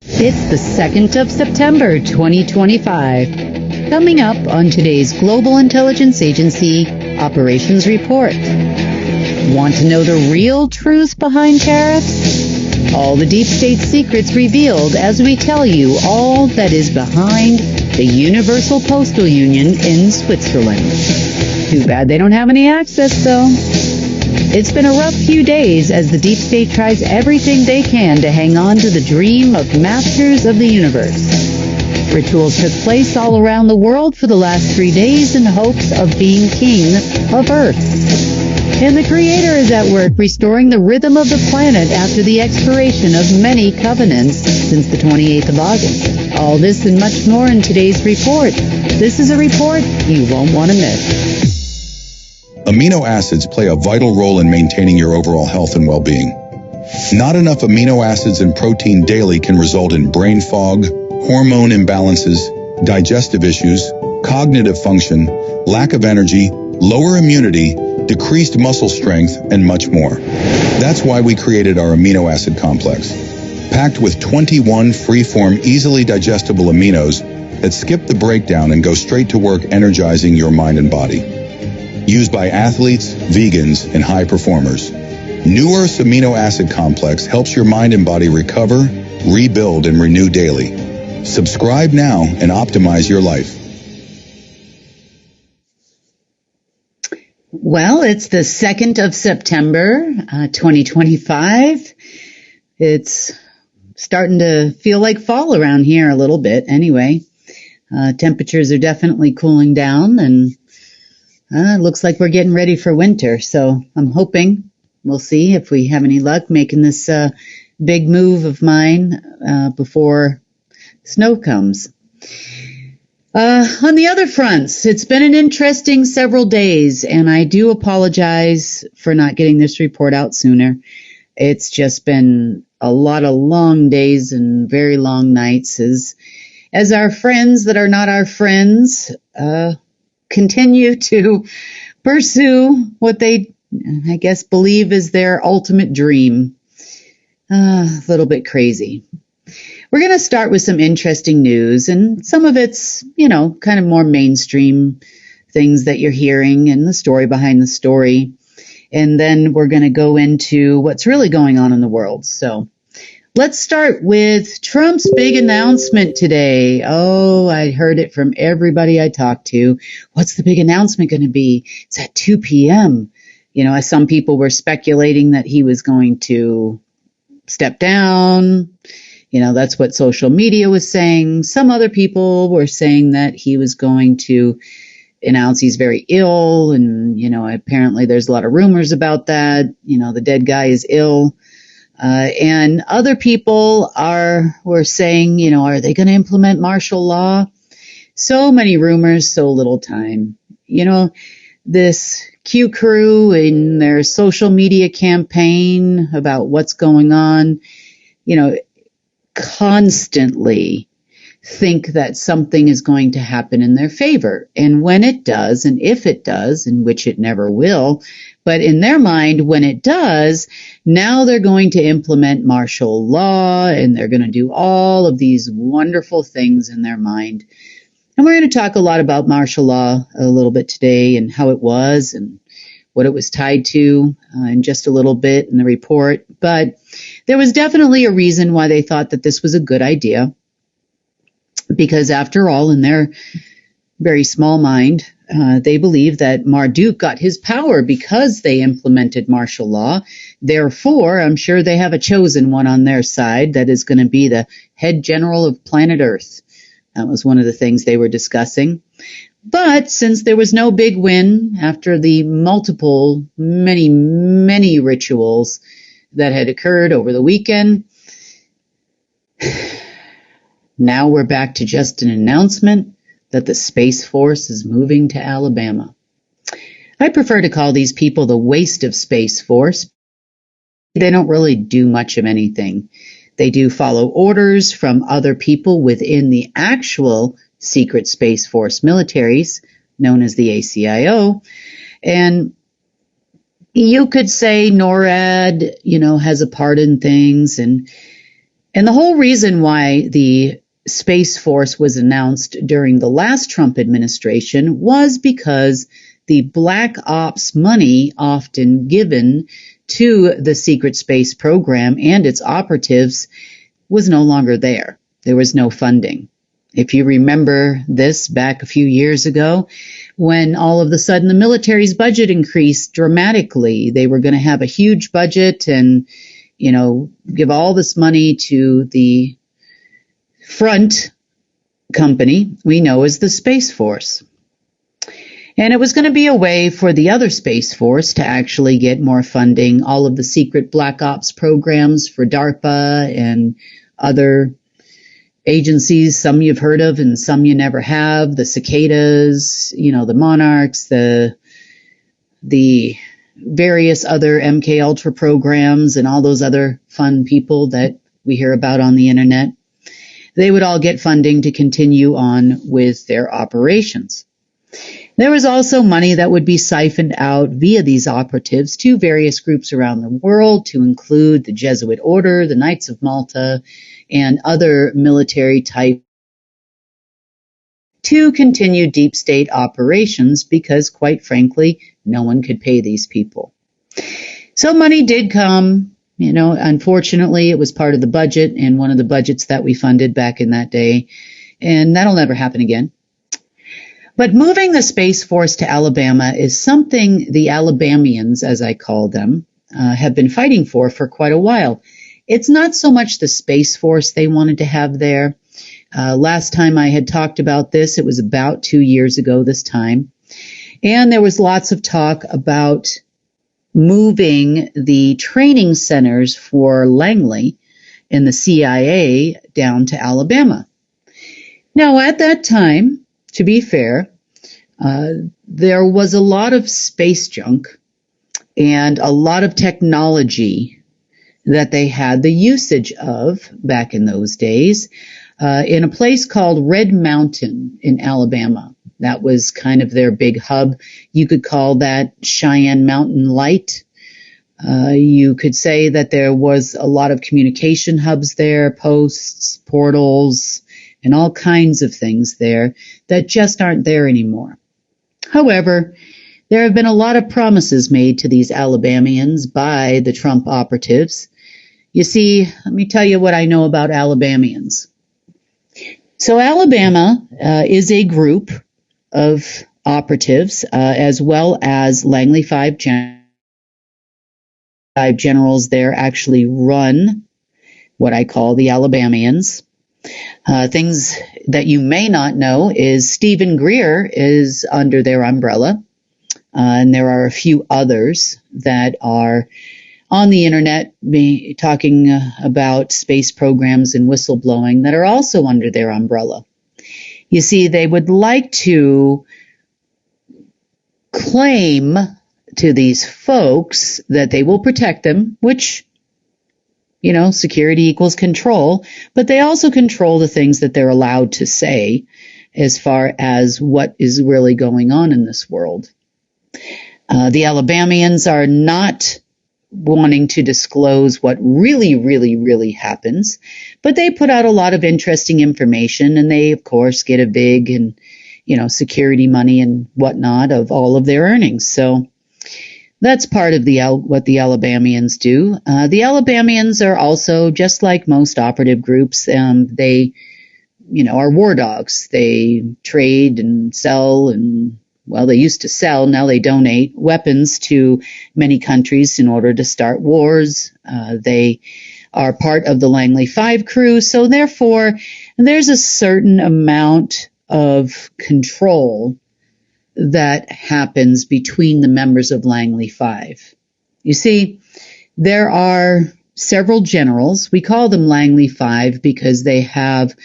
It's the 2nd of September, 2025. Coming up on today's Global Intelligence Agency Operations Report. Want to know the real truth behind tariffs? All the deep state secrets revealed as we tell you all that is behind the Universal Postal Union in Switzerland. Too bad they don't have any access, though. It's been a rough few days as the deep state tries everything they can to hang on to the dream of masters of the universe. Rituals took place all around the world for the last 3 days in hopes of being king of Earth. And the Creator is at work restoring the rhythm of the planet after the expiration of many covenants since the 28th of August. All this and much more in today's report. This is a report you won't want to miss. Amino acids play a vital role in maintaining your overall health and well-being. Not enough amino acids and protein daily can result in brain fog, hormone imbalances, digestive issues, cognitive function, lack of energy, lower immunity, decreased muscle strength, and much more. That's why we created our amino acid complex, packed with 21 free-form, easily digestible aminos that skip the breakdown and go straight to work energizing your mind and body. Used by athletes, vegans, and high performers, New Earth's amino acid complex helps your mind and body recover, rebuild, and renew daily. Subscribe now and optimize your life. Well, it's the 2nd of September, 2025. It's starting to feel like fall around here a little bit anyway. Temperatures are definitely cooling down, and it looks like we're getting ready for winter. So I'm hoping, we'll see if we have any luck making this big move of mine before snow comes. On the other fronts, it's been an interesting several days, and I do apologize for not getting this report out sooner. It's just been a lot of long days and very long nights as our friends that are not our friends continue to pursue what they, I guess, believe is their ultimate dream. A little bit crazy. We're going to start with some interesting news, and some of it's, kind of more mainstream things that you're hearing and the story behind the story. And then we're going to go into what's really going on in the world. So let's start with Trump's big announcement today. Oh, I heard it from everybody I talked to. What's the big announcement going to be? It's at 2 p.m. Some people were speculating that he was going to step down. That's what social media was saying. Some other people were saying that he was going to announce he's very ill. And, apparently there's a lot of rumors about that. The dead guy is ill. And other people were saying, are they going to implement martial law? So many rumors, so little time. This Q crew in their social media campaign about what's going on, constantly think that something is going to happen in their favor. And when it does, and if it does, in which it never will, but in their mind, when it does, now they're going to implement martial law, and they're going to do all of these wonderful things in their mind. And we're going to talk a lot about martial law a little bit today, and how it was and what it was tied to in just a little bit in the report. But there was definitely a reason why they thought that this was a good idea, because after all, in their very small mind, they believe that Marduk got his power because they implemented martial law. Therefore, I'm sure they have a chosen one on their side that is going to be the head general of planet Earth. That was one of the things they were discussing. But since there was no big win after the many, many rituals that had occurred over the weekend, now we're back to just an announcement that the Space Force is moving to Alabama. I prefer to call these people the waste of Space Force. They don't really do much of anything. They do follow orders from other people within the actual secret Space Force militaries, known as the ACIO. And you could say NORAD, has a part in things, and And the whole reason why the Space Force was announced during the last Trump administration was because the black ops money often given to the secret space program and its operatives was no longer there. There was no funding. If you remember this back a few years ago, when all of a sudden the military's budget increased dramatically, they were going to have a huge budget and, give all this money to the front company we know as the Space Force. And it was going to be a way for the other Space Force to actually get more funding, all of the secret black ops programs for DARPA and other agencies, some you've heard of and some you never have, the cicadas, the monarchs, the various other MK Ultra programs and all those other fun people that we hear about on the internet. They would all get funding to continue on with their operations. There was also money that would be siphoned out via these operatives to various groups around the world, to include the Jesuit Order, the Knights of Malta, and other military type, to continue deep state operations because, quite frankly, no one could pay these people. So money did come. Unfortunately, it was part of the budget and one of the budgets that we funded back in that day, and that'll never happen again. But moving the Space Force to Alabama is something the Alabamians, as I call them, have been fighting for quite a while. It's not so much the Space Force they wanted to have there. Last time I had talked about this, it was about 2 years ago this time. And there was lots of talk about moving the training centers for Langley and the CIA down to Alabama. Now, at that time, to be fair, there was a lot of space junk and a lot of technology that they had the usage of back in those days in a place called Red Mountain in Alabama. That was kind of their big hub. You could call that Cheyenne Mountain Light. You could say that there was a lot of communication hubs there, posts, portals, and all kinds of things there that just aren't there anymore. However, there have been a lot of promises made to these Alabamians by the Trump operatives. You see, let me tell you what I know about Alabamians. So Alabama is a group of operatives, as well as Langley 5 generals there actually run what I call the Alabamians. Things that you may not know is Stephen Greer is under their umbrella, and there are a few others that are on the internet talking about space programs and whistleblowing that are also under their umbrella. You see, they would like to claim to these folks that they will protect them, which, security equals control, but they also control the things that they're allowed to say as far as what is really going on in this world. The Alabamians are not wanting to disclose what really, really, really happens, but they put out a lot of interesting information, and they, of course, get a big and, security money and whatnot of all of their earnings. So that's part of what the Alabamians do. The Alabamians are also, just like most operative groups, they, are war dogs. They trade and sell and, they used to sell, now they donate weapons to many countries in order to start wars. They are part of the Langley 5 crew, so therefore there's a certain amount of control that happens between the members of Langley 5. You see, there are several generals. We call them Langley 5 because they have,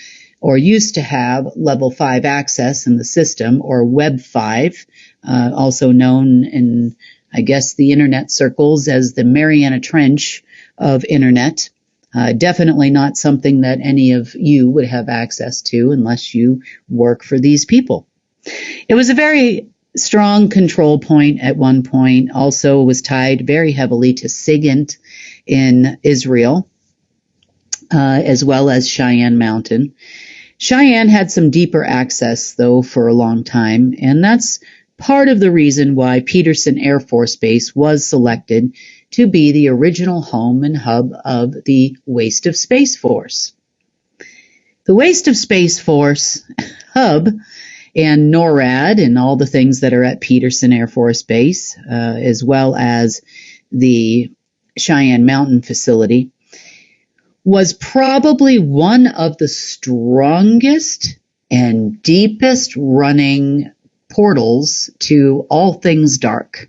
or used to have, level 5 access in the system, or Web 5, also known in, I guess, the internet circles as the Mariana Trench of internet. Definitely not something that any of you would have access to unless you work for these people. It was a very strong control point at one point. Also was tied very heavily to SIGINT in Israel. as well as Cheyenne Mountain. Cheyenne had some deeper access, though, for a long time, and that's part of the reason why Peterson Air Force Base was selected to be the original home and hub of the Waste of Space Force. The Waste of Space Force hub and NORAD and all the things that are at Peterson Air Force Base, as well as the Cheyenne Mountain facility, was probably one of the strongest and deepest running portals to all things dark.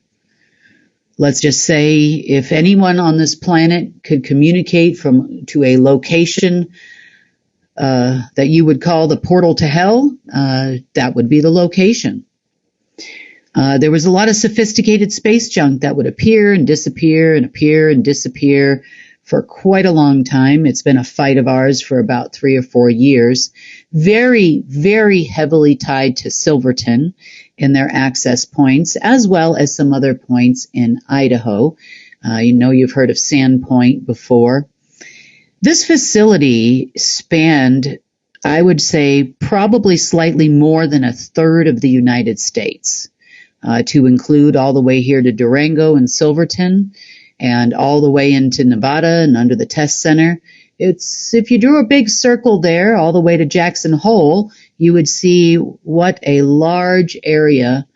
Let's just say if anyone on this planet could communicate to a location that you would call the portal to hell, that would be the location. There was a lot of sophisticated space junk that would appear and disappear and appear and disappear for quite a long time. It's been a fight of ours for about 3 or 4 years. Very, very heavily tied to Silverton in their access points, as well as some other points in Idaho. You've heard of Sandpoint before. This facility spanned, I would say, probably slightly more than a third of the United States, to include all the way here to Durango and Silverton, and all the way into Nevada and under the test center. If you drew a big circle there all the way to Jackson Hole, you would see what a large area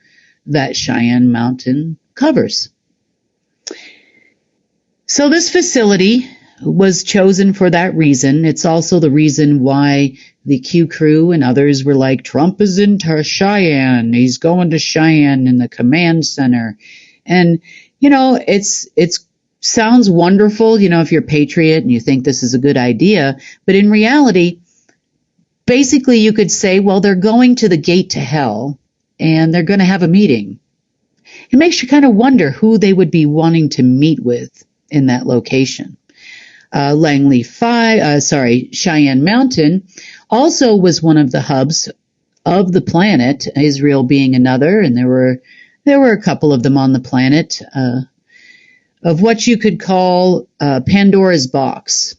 that Cheyenne Mountain covers. So this facility was chosen for that reason. It's also the reason why the Q crew and others were like, Trump is into Cheyenne. He's going to Cheyenne in the command center. And, it's sounds wonderful, if you're a patriot and you think this is a good idea. But in reality, basically you could say, well, they're going to the gate to hell and they're going to have a meeting. It makes you kind of wonder who they would be wanting to meet with in that location. Cheyenne Mountain also was one of the hubs of the planet, Israel being another, and there were a couple of them on the planet, of what you could call Pandora's box.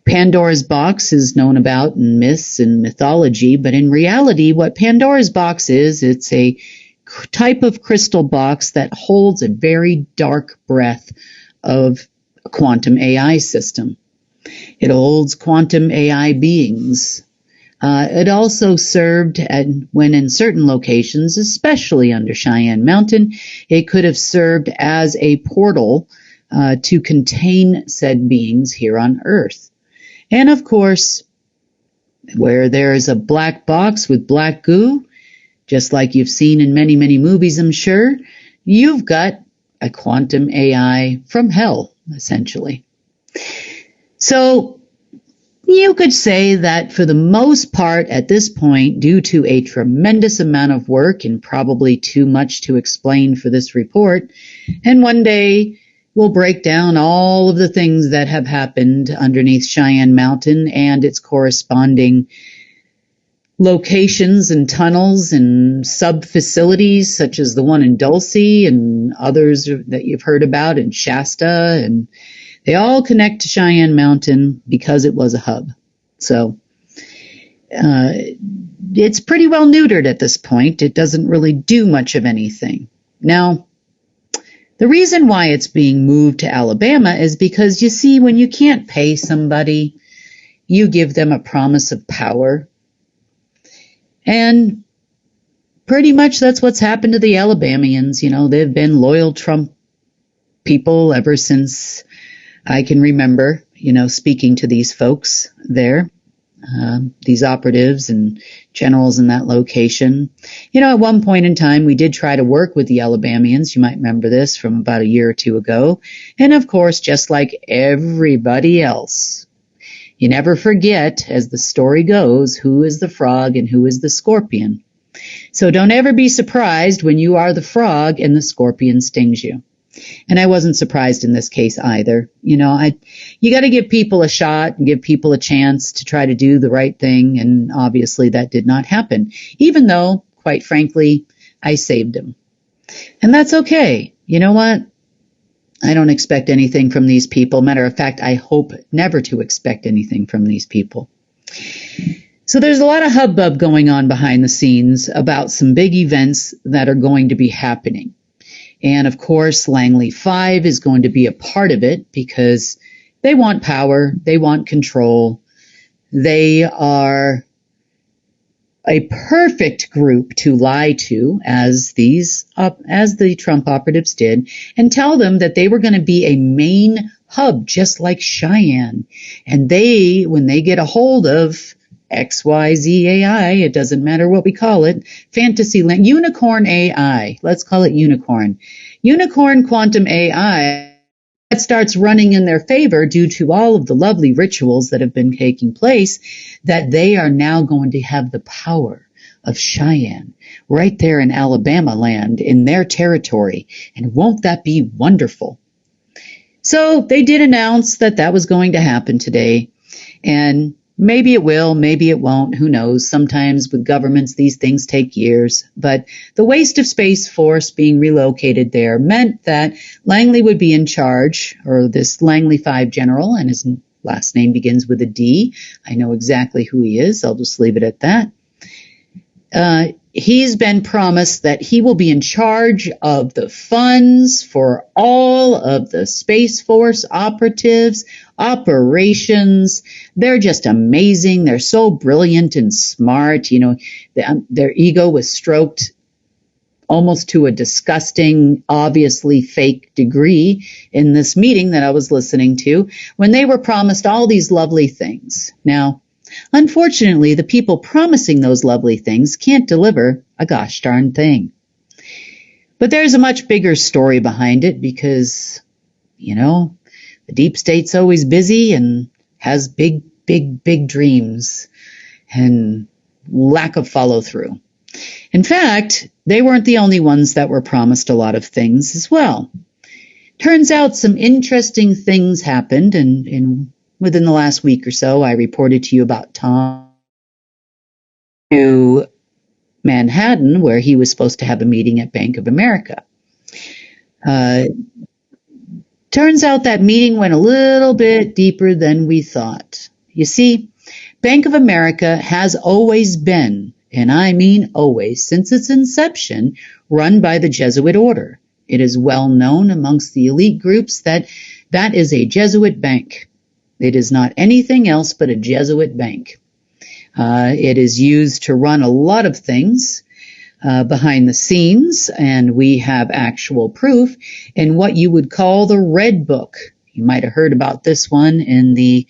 Pandora's box is known about in myths and mythology, but in reality, what Pandora's box is, it's a type of crystal box that holds a very dark breath of a quantum AI system. It holds quantum AI beings. It also served when in certain locations, especially under Cheyenne Mountain, it could have served as a portal to contain said beings here on Earth. And of course, where there is a black box with black goo, just like you've seen in many, many movies, I'm sure, you've got a quantum AI from hell, essentially. So you could say that for the most part at this point, due to a tremendous amount of work and probably too much to explain for this report, and one day we'll break down all of the things that have happened underneath Cheyenne Mountain and its corresponding locations and tunnels and sub-facilities such as the one in Dulce and others that you've heard about in Shasta, and they all connect to Cheyenne Mountain because it was a hub. So it's pretty well neutered at this point. It doesn't really do much of anything. Now, the reason why it's being moved to Alabama is because, you see, when you can't pay somebody, you give them a promise of power. And pretty much that's what's happened to the Alabamians. They've been loyal Trump people ever since I can remember, speaking to these folks there, these operatives and generals in that location. At one point in time, we did try to work with the Alabamians. You might remember this from about a year or two ago. And of course, just like everybody else, you never forget, as the story goes, who is the frog and who is the scorpion. So don't ever be surprised when you are the frog and the scorpion stings you. And I wasn't surprised in this case either. You got to give people a shot and give people a chance to try to do the right thing. And obviously that did not happen, even though, quite frankly, I saved him. And that's okay. You know what? I don't expect anything from these people. Matter of fact, I hope never to expect anything from these people. So there's a lot of hubbub going on behind the scenes about some big events that are going to be happening. And of course, Langley 5 is going to be a part of it because they want power, they want control. They are a perfect group to lie to, as the Trump operatives did, and tell them that they were going to be a main hub, just like Cheyenne. And when they get a hold of XYZ AI, it doesn't matter what we call it, fantasy land, unicorn AI, let's call it unicorn quantum AI, that starts running in their favor due to all of the lovely rituals that have been taking place, that they are now going to have the power of Cheyenne right there in Alabama land, in their territory. And won't that be wonderful? So they did announce that that was going to happen today. And maybe it will, maybe it won't, who knows. Sometimes with governments, these things take years. But the waste of Space Force being relocated there meant that Langley would be in charge, or this Langley 5 general, and his last name begins with a D. I know exactly who he is. I'll just leave it at that. He's been promised that he will be in charge of the funds for all of the Space Force operatives, operations. They're just amazing. They're so brilliant and smart. You know, their ego was stroked almost to a disgusting, obviously fake degree in this meeting that I was listening to when they were promised all these lovely things. Now, unfortunately, the people promising those lovely things can't deliver a gosh darn thing. But there's a much bigger story behind it because, you know, the deep state's always busy and has big, big, big dreams and lack of follow through. In fact, they weren't the only ones that were promised a lot of things as well. Turns out some interesting things happened, and within the last week or so, I reported to you about Tom to Manhattan, where he was supposed to have a meeting at Bank of America. Turns out that meeting went a little bit deeper than we thought. You see, Bank of America has always been, and I mean always, since its inception, run by the Jesuit order. It is well known amongst the elite groups that that is a Jesuit bank. It is not anything else but a Jesuit bank. It is used to run a lot of things behind the scenes, and we have actual proof in what you would call the Red Book. You might have heard about this one in the,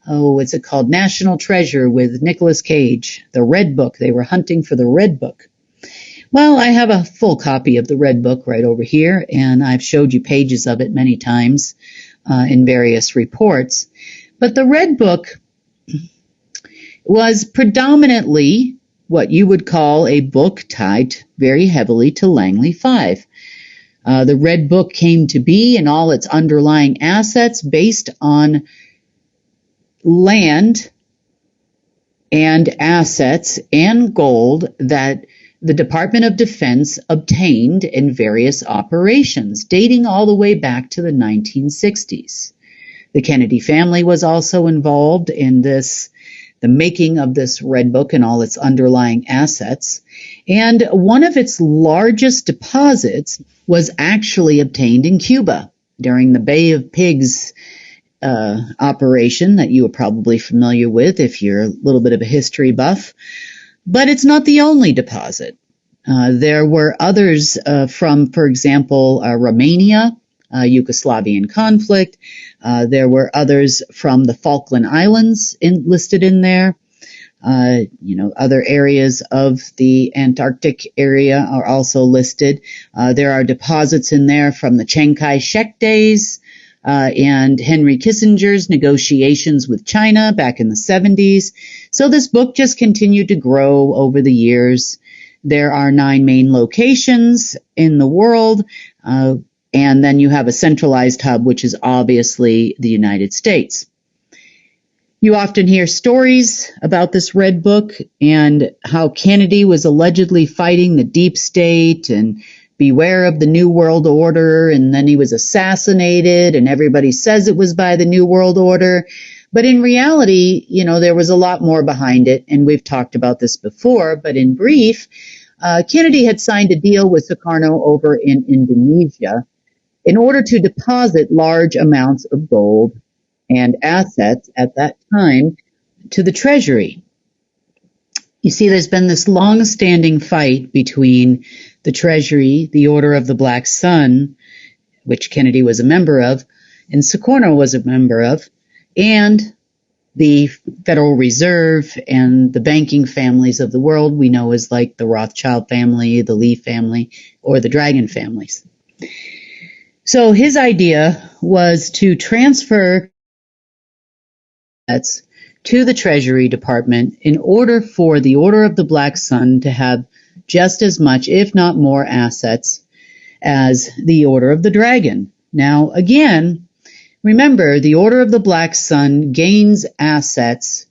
what's it called, National Treasure with Nicolas Cage. The Red Book. They were hunting for the Red Book. Well, I have a full copy of the Red Book right over here, and I've showed you pages of it many times in various reports. But the Red Book was predominantly what you would call a book tied very heavily to Langley 5. The Red Book came to be and all its underlying assets based on land and assets and gold that the Department of Defense obtained in various operations, dating all the way back to the 1960s. The Kennedy family was also involved in this, the making of this Red Book and all its underlying assets. And one of its largest deposits was actually obtained in Cuba during the Bay of Pigs operation that you are probably familiar with if you're a little bit of a history buff. But it's not the only deposit. There were others from, for example, Romania, Yugoslavian conflict. There were others from the Falkland Islands listed in there. Other areas of the Antarctic area are also listed. There are deposits in there from the Chiang Kai-shek days and Henry Kissinger's negotiations with China back in the 70s. So this book just continued to grow over the years. There are 9 main locations in the world, and then you have a centralized hub, which is obviously the United States. You often hear stories about this Red Book and how Kennedy was allegedly fighting the deep state and beware of the New World Order, and then he was assassinated, and everybody says it was by the New World Order. But in reality, there was a lot more behind it, and we've talked about this before, but in brief, Kennedy had signed a deal with Sukarno over in Indonesia in order to deposit large amounts of gold and assets at that time to the Treasury. You see, there's been this long-standing fight between the Treasury, the Order of the Black Sun, which Kennedy was a member of, and Sukarno was a member of, and the Federal Reserve and the banking families of the world we know as like the Rothschild family, the Lee family, or the Dragon families. So his idea was to transfer assets to the Treasury Department in order for the Order of the Black Sun to have just as much, if not more, assets as the Order of the Dragon. Now, again, remember, the Order of the Black Sun gains assets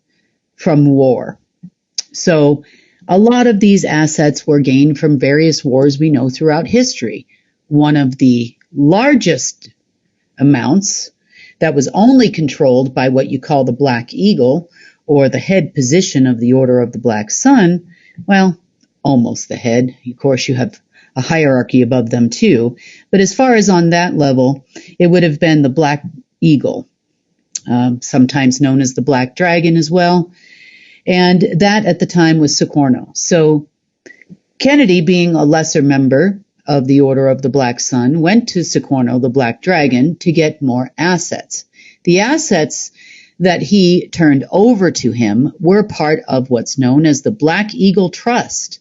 from war. So a lot of these assets were gained from various wars we know throughout history. One of the largest amounts that was only controlled by what you call the Black Eagle, or the head position of the Order of the Black Sun. Well, almost the head. Of course, you have a hierarchy above them too. But as far as on that level, it would have been the Black Eagle, sometimes known as the Black Dragon as well. And that at the time was Sukarno. So Kennedy, being a lesser member of the Order of the Black Sun, went to Sukarno, the Black Dragon, to get more assets. The assets that he turned over to him were part of what's known as the Black Eagle Trust.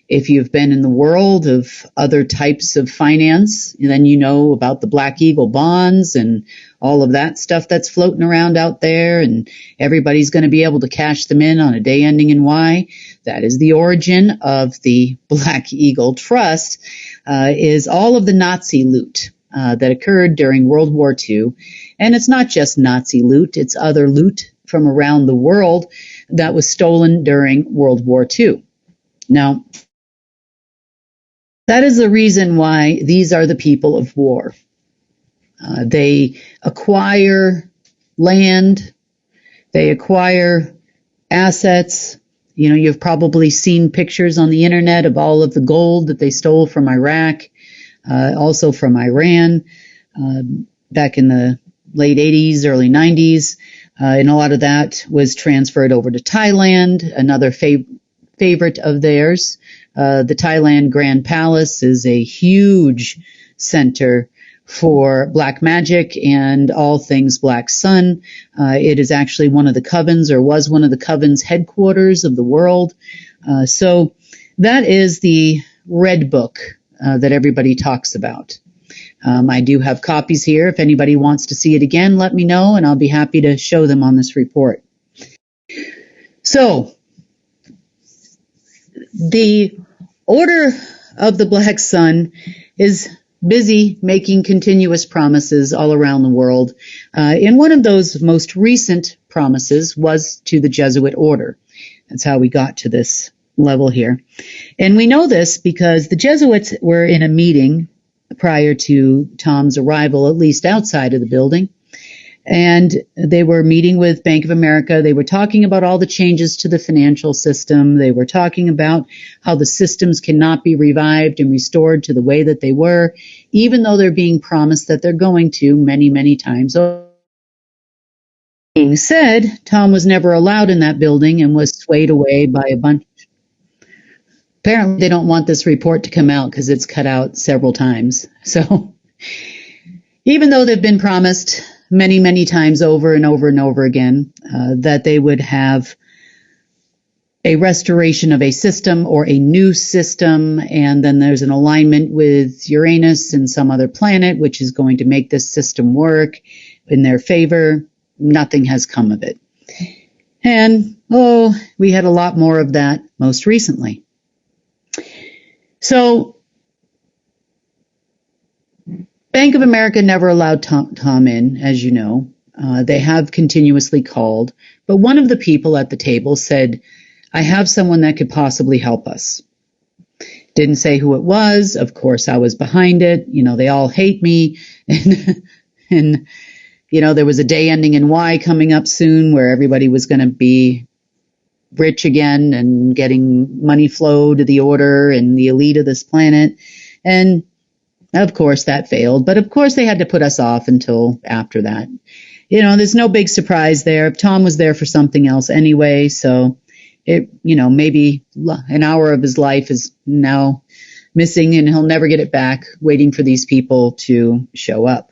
If you've been in the world of other types of finance, then you know about the Black Eagle bonds and all of that stuff that's floating around out there, and everybody's going to be able to cash them in on a day ending in Y. That is the origin of the Black Eagle Trust, is all of the Nazi loot that occurred during World War II. And it's not just Nazi loot, it's other loot from around the world that was stolen during World War II. Now, that is the reason why these are the people of war. They acquire land, they acquire assets. You've probably seen pictures on the internet of all of the gold that they stole from Iraq, also from Iran, back in the late 80s, early 90s. And a lot of that was transferred over to Thailand, another favorite of theirs. The Thailand Grand Palace is a huge center for black magic and all things Black Sun. It is actually one of the covens, or was one of the covens' headquarters of the world. So that is the Red Book that everybody talks about. I do have copies here. If anybody wants to see it again, let me know, and I'll be happy to show them on this report. So, the Order of the Black Sun is busy making continuous promises all around the world. And one of those most recent promises was to the Jesuit order. That's how we got to this level here. And we know this because the Jesuits were in a meeting prior to Tom's arrival, at least outside of the building. And they were meeting with Bank of America. They were talking about all the changes to the financial system. They were talking about how the systems cannot be revived and restored to the way that they were, even though they're being promised that they're going to many, many times. Being said, Tom was never allowed in that building and was swayed away by a bunch. Apparently, they don't want this report to come out because it's cut out several times. So even though they've been promised many, many times over and over and over again that they would have a restoration of a system or a new system, and then there's an alignment with Uranus and some other planet which is going to make this system work in their favor, nothing has come of it. And, we had a lot more of that most recently. So, Bank of America never allowed Tom in, as you know. They have continuously called. But one of the people at the table said, I have someone that could possibly help us. Didn't say who it was. Of course, I was behind it. They all hate me. And there was a day ending in Y coming up soon where everybody was going to be rich again and getting money flow to the order and the elite of this planet. And of course that failed. But of course they had to put us off until after that. There's no big surprise there. Tom was there for something else anyway. So maybe an hour of his life is now missing and he'll never get it back, waiting for these people to show up.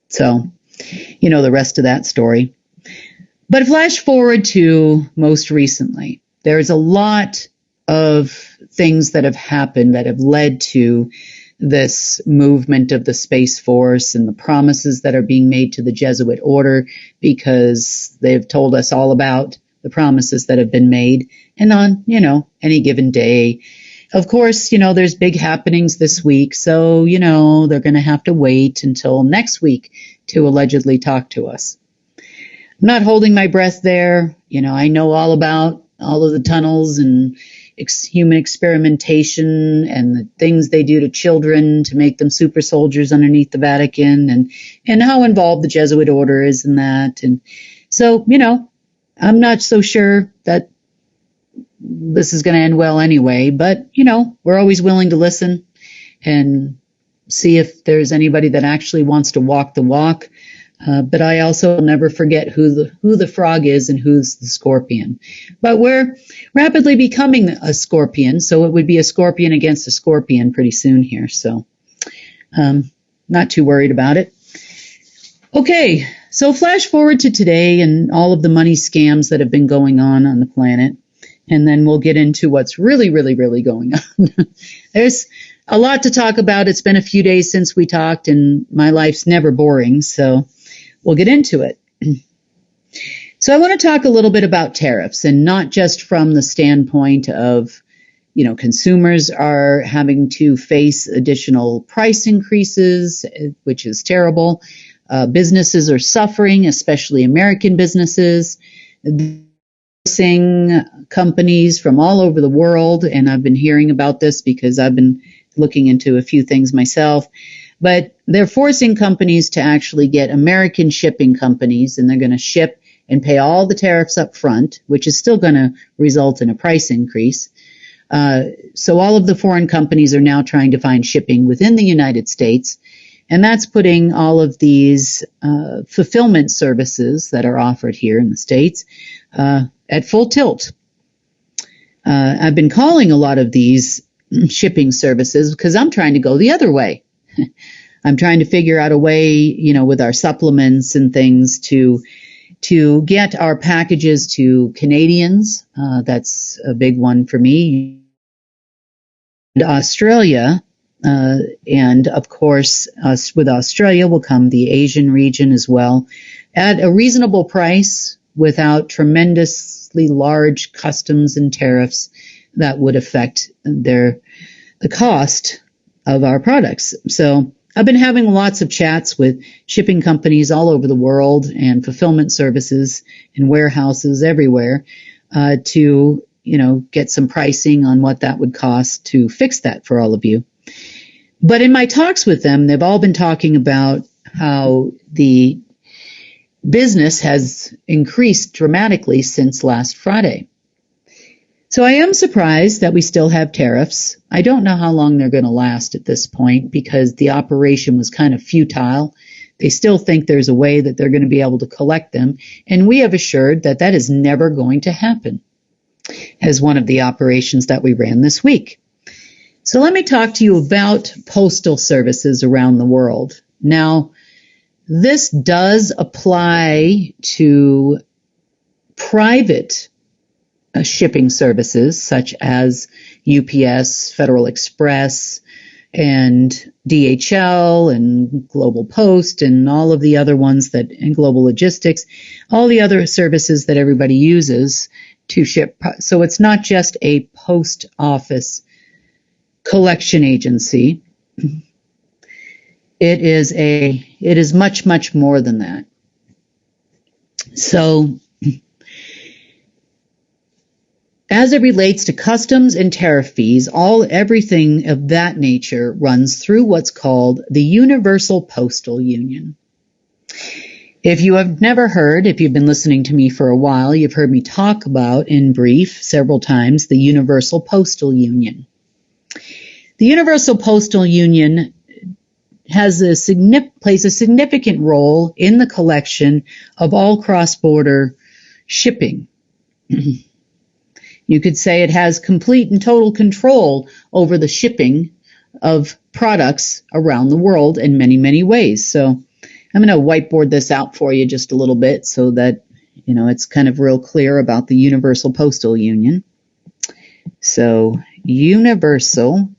So, the rest of that story. But flash forward to most recently, there's a lot of things that have happened that have led to this movement of the Space Force and the promises that are being made to the Jesuit order, because they've told us all about the promises that have been made. And on, any given day, of course, there's big happenings this week. So, they're going to have to wait until next week to allegedly talk to us. I'm not holding my breath there. I know all about all of the tunnels and human experimentation and the things they do to children to make them super soldiers underneath the Vatican, and how involved the Jesuit order is in that. And so, I'm not so sure that this is going to end well anyway, but, we're always willing to listen and see if there's anybody that actually wants to walk the walk. But I also never forget who the frog is and who's the scorpion. But we're rapidly becoming a scorpion, so it would be a scorpion against a scorpion pretty soon here. So not too worried about it. Okay, so flash forward to today and all of the money scams that have been going on the planet. And then we'll get into what's really, really, really going on. There's a lot to talk about. It's been a few days since we talked, and my life's never boring, so we'll get into it. So I want to talk a little bit about tariffs, and not just from the standpoint of, consumers are having to face additional price increases, which is terrible. Businesses are suffering, especially American businesses. Companies from all over the world, and I've been hearing about this because I've been looking into a few things myself, but they're forcing companies to actually get American shipping companies, and they're going to ship and pay all the tariffs up front, which is still going to result in a price increase. So all of the foreign companies are now trying to find shipping within the United States, and that's putting all of these fulfillment services that are offered here in the States at full tilt. I've been calling a lot of these shipping services because I'm trying to go the other way. I'm trying to figure out a way, with our supplements and things to get our packages to Canadians. That's a big one for me. Australia, and of course, with Australia will come the Asian region as well, at a reasonable price without tremendously large customs and tariffs that would affect the cost of our products. So I've been having lots of chats with shipping companies all over the world and fulfillment services and warehouses everywhere to, get some pricing on what that would cost to fix that for all of you. But in my talks with them, they've all been talking about how the business has increased dramatically since last Friday. So I am surprised that we still have tariffs. I don't know how long they're going to last at this point because the operation was kind of futile. They still think there's a way that they're going to be able to collect them, and we have assured that that is never going to happen as one of the operations that we ran this week. So let me talk to you about postal services around the world. Now, this does apply to private shipping services such as UPS, Federal Express, and DHL and Global Post and all of the other ones and Global Logistics, all the other services that everybody uses to ship. So it's not just a post office collection agency. It is much, much more than that. So As it relates to customs and tariff fees, everything of that nature runs through what's called the Universal Postal Union. If you have never heard, if you've been listening to me for a while, you've heard me talk about in brief several times the Universal Postal Union. The Universal Postal Union plays a significant role in the collection of all cross-border shipping. You could say it has complete and total control over the shipping of products around the world in many, many ways. So I'm going to whiteboard this out for you just a little bit so that, it's kind of real clear about the Universal Postal Union. So Universal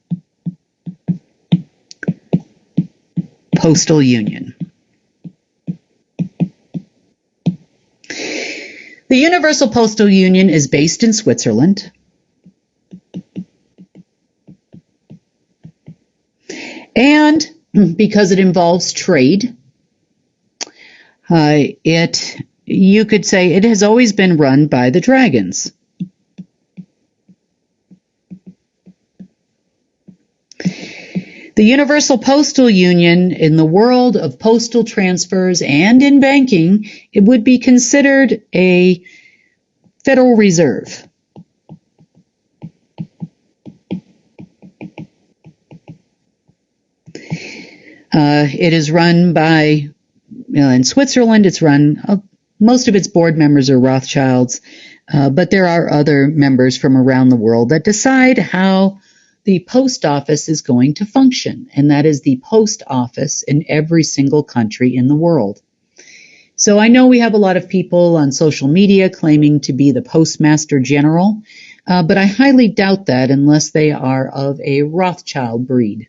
Postal Union. The Universal Postal Union is based in Switzerland. And because it involves trade, you could say it has always been run by the dragons. The Universal Postal Union, in the world of postal transfers and in banking, it would be considered a Federal Reserve. It is run by, in Switzerland, it's run, most of its board members are Rothschilds, but there are other members from around the world that decide how the post office is going to function, and that is the post office in every single country in the world. So I know we have a lot of people on social media claiming to be the Postmaster General, but I highly doubt that unless they are of a Rothschild breed.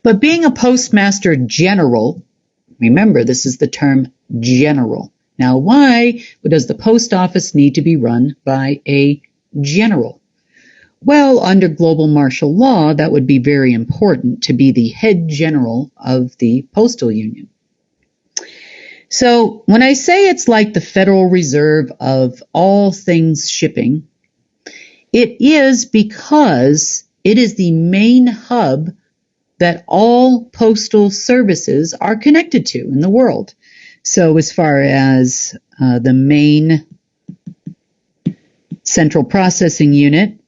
But being a Postmaster General, remember this is the term general. Now why does the post office need to be run by a general? Well, under global martial law, that would be very important to be the head general of the postal union. So when I say it's like the Federal Reserve of all things shipping, it is because it is the main hub that all postal services are connected to in the world. So as far as the main central processing unit,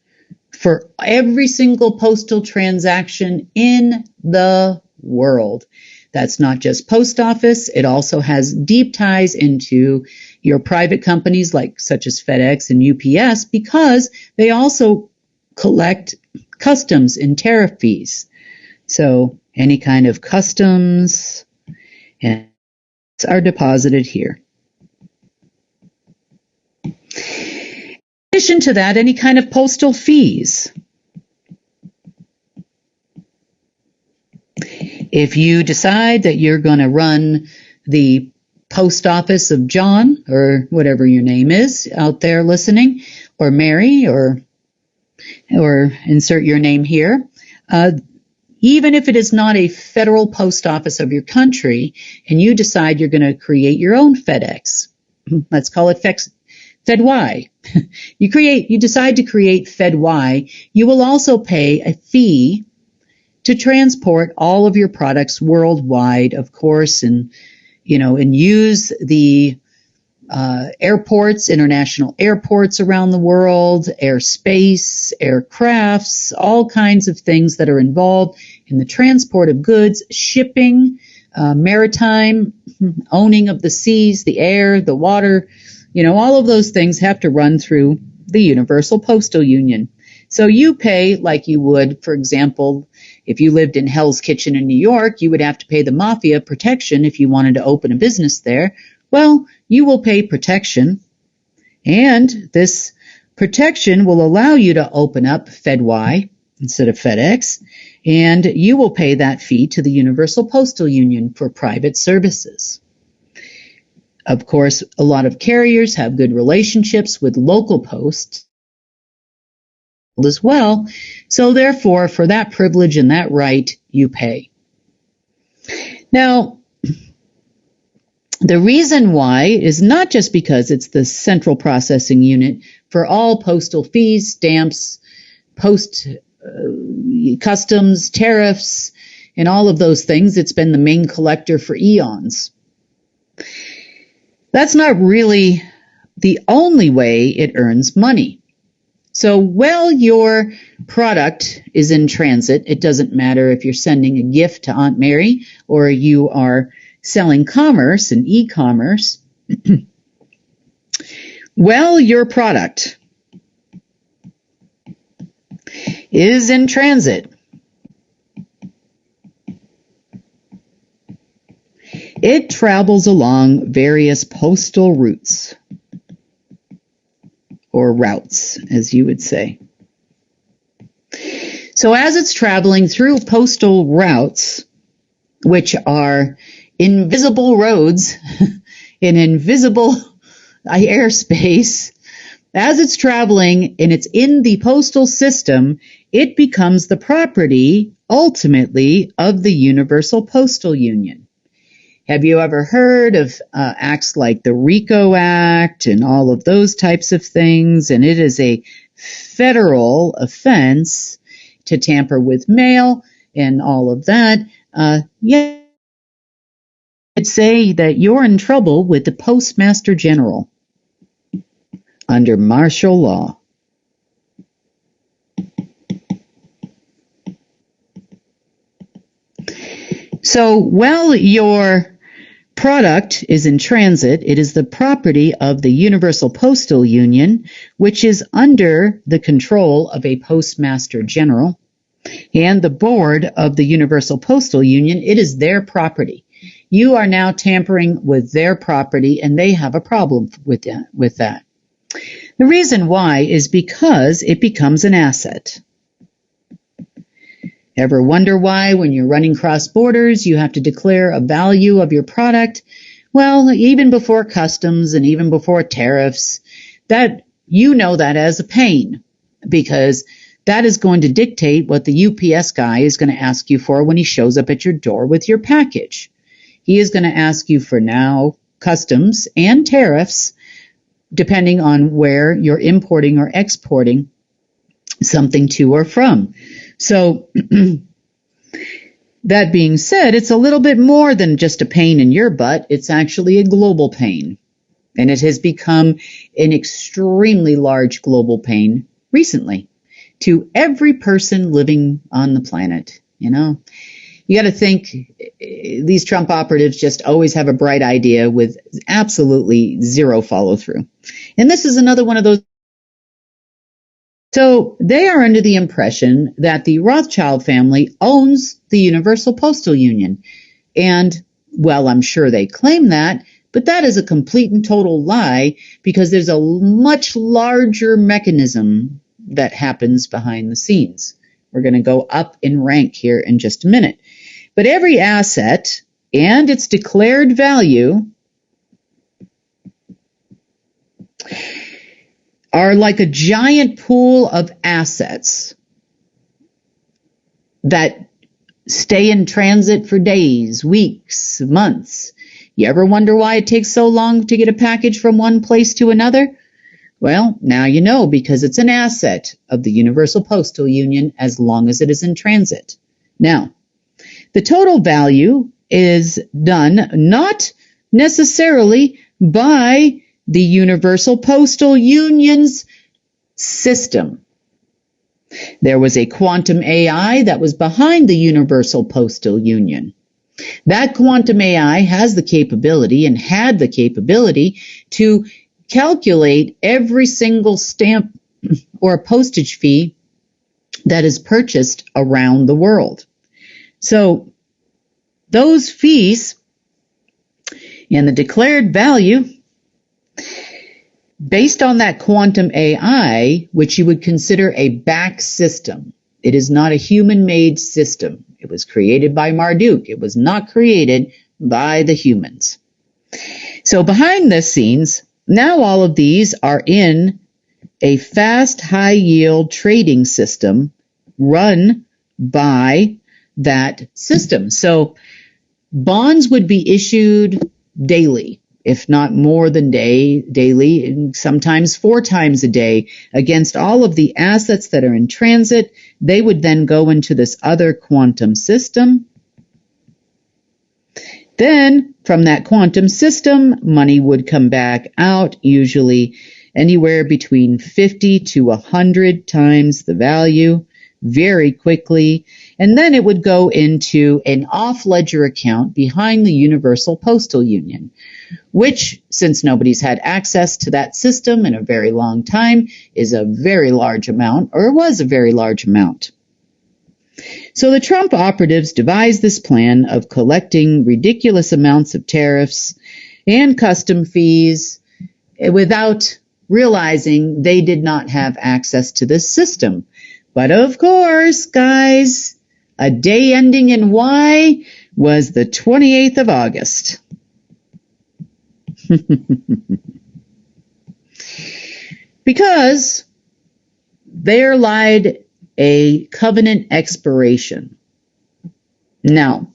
for every single postal transaction in the world. That's not just post office. It also has deep ties into your private companies such as FedEx and UPS because they also collect customs and tariff fees. So any kind of customs are deposited here. In addition to that, any kind of postal fees. If you decide that you're going to run the post office of John, or whatever your name is out there listening, or Mary, or insert your name here, even if it is not a federal post office of your country, and you decide you're going to create your own FedEx, let's call it FedY. You decide to create FedY, you will also pay a fee to transport all of your products worldwide, of course, and use the airports, international airports around the world, airspace, aircrafts, all kinds of things that are involved in the transport of goods, shipping, maritime, owning of the seas, the air, the water. All of those things have to run through the Universal Postal Union. So you pay like you would, for example, if you lived in Hell's Kitchen in New York, you would have to pay the mafia protection if you wanted to open a business there. Well, you will pay protection, and this protection will allow you to open up FedY instead of FedEx, and you will pay that fee to the Universal Postal Union for private services. Of course, a lot of carriers have good relationships with local posts as well, so therefore, for that privilege and that right, you pay. Now, The reason why is not just because it's the central processing unit for all postal fees, stamps, post customs, tariffs, and all of those things. It's been the main collector for eons. That's not really the only way it earns money. So while your product is in transit, it doesn't matter if you're sending a gift to Aunt Mary or you are selling commerce and e-commerce. Well, your product is in transit. It travels along various postal routes, or routes, as you would say. So as it's traveling through postal routes, which are invisible roads in invisible airspace, as it's traveling and it's in the postal system, it becomes the property, ultimately, of the Universal Postal Union. Have you ever heard of acts like the RICO Act and all of those types of things? And it is a federal offense to tamper with mail and all of that. Yeah, I'd say that you're in trouble with the Postmaster General under martial law. So while your product is in transit, it is the property of the Universal Postal Union, which is under the control of a Postmaster General, and the board of the Universal Postal Union. It is their property. You are now tampering with their property, and they have a problem with that. The reason why is because it becomes an asset. Ever wonder why when you're running cross borders you have to declare a value of your product? Well, even before customs and even before tariffs, that you know that as a pain, because that is going to dictate what the UPS guy is going to ask you for when he shows up at your door with your package. He is going to ask you for now customs and tariffs, depending on where you're importing or exporting something to or from. So that being said, it's a little bit more than just a pain in your butt. It's actually a global pain. And it has become an extremely large global pain recently to every person living on the planet. You know, you got to think these Trump operatives just always have a bright idea with absolutely zero follow through. And this is another one of those. So they are under the impression that the Rothschild family owns the Universal Postal Union. And, well, I'm sure they claim that, but that is a complete and total lie, because there's a much larger mechanism that happens behind the scenes. We're going to go up in rank here in just a minute. But every asset and its declared value are like a giant pool of assets that stay in transit for days, weeks, months. You ever wonder why it takes so long to get a package from one place to another? Well, now you know, because it's an asset of the Universal Postal Union as long as it is in transit. Now, the total value is done not necessarily by the Universal Postal Union's system. There was a quantum AI that was behind the Universal Postal Union. That quantum AI has the capability and had the capability to calculate every single stamp or postage fee that is purchased around the world. So those fees and the declared value based on that quantum AI, which you would consider a back system. It is not a human-made system. It was created by Marduk. It was not created by the humans. So behind the scenes, now all of these are in a fast, high-yield trading system run by that system. So bonds would be issued daily, if not more than daily, and sometimes 4 times a day against all of the assets that are in transit. They would then go into this other quantum system. Then from that quantum system, money would come back out, usually anywhere between 50 to 100 times the value, very quickly. And then it would go into an off-ledger account behind the Universal Postal Union, which, since nobody's had access to that system in a very long time, is a very large amount, or was a very large amount. So the Trump operatives devised this plan of collecting ridiculous amounts of tariffs and custom fees without realizing they did not have access to this system. But of course, guys, a day ending in Y was the 28th of August. Because there lied a covenant expiration. Now,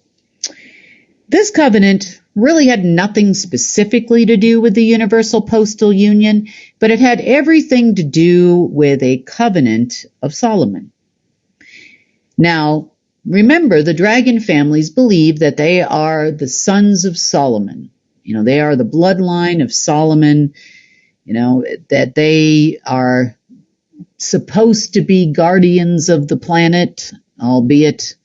this covenant really had nothing specifically to do with the Universal Postal Union, but it had everything to do with a covenant of Solomon. Now, remember, the dragon families believe that they are the sons of Solomon. They are the bloodline of Solomon, that they are supposed to be guardians of the planet, albeit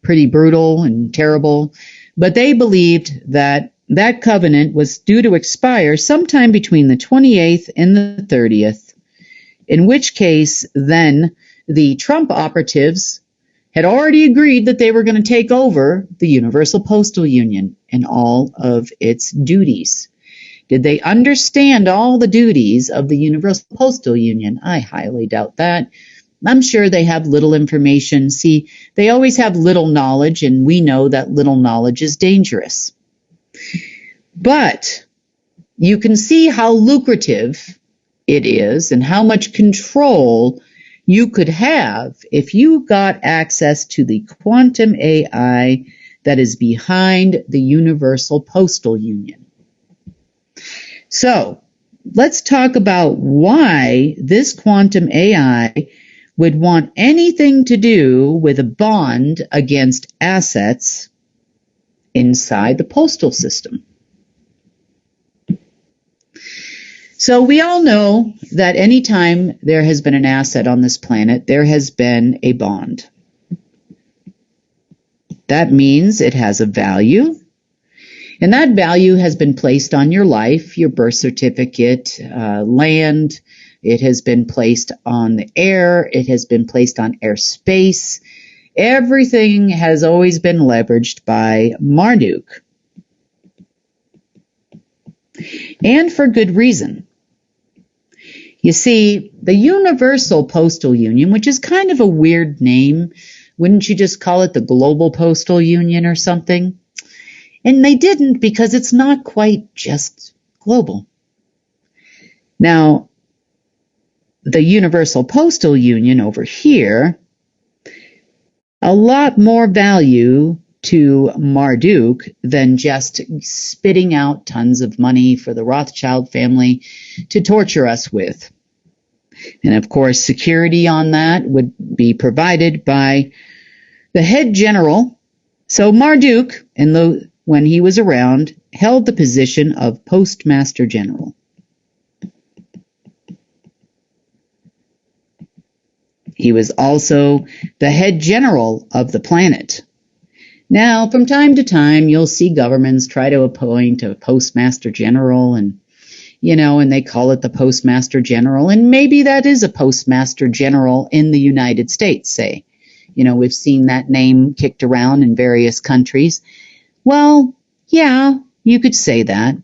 pretty brutal and terrible. But they believed that that covenant was due to expire sometime between the 28th and the 30th, in which case then the Trump operatives had already agreed that they were going to take over the Universal Postal Union and all of its duties. Did they understand all the duties of the Universal Postal Union? I highly doubt that. I'm sure they have little information. See, they always have little knowledge, and we know that little knowledge is dangerous. But you can see how lucrative it is and how much control you could have if you got access to the quantum AI that is behind the Universal Postal Union. So let's talk about why this quantum AI would want anything to do with a bond against assets inside the postal system. So we all know that anytime there has been an asset on this planet, there has been a bond. That means it has a value, and that value has been placed on your life, your birth certificate, land. It has been placed on the air. It has been placed on airspace. Everything has always been leveraged by Marduk. And for good reason. You see, the Universal Postal Union, which is kind of a weird name, wouldn't you just call it the Global Postal Union or something? And they didn't, because it's not quite just global. Now, the Universal Postal Union over here, a lot more value to Marduk than just spitting out tons of money for the Rothschild family to torture us with. And of course, security on that would be provided by the head general. So Marduk, when he was around, held the position of Postmaster General. He was also the head general of the planet. Now, from time to time, you'll see governments try to appoint a postmaster general and they call it the postmaster general. And maybe that is a postmaster general in the United States, say. We've seen that name kicked around in various countries. Well, yeah, you could say that.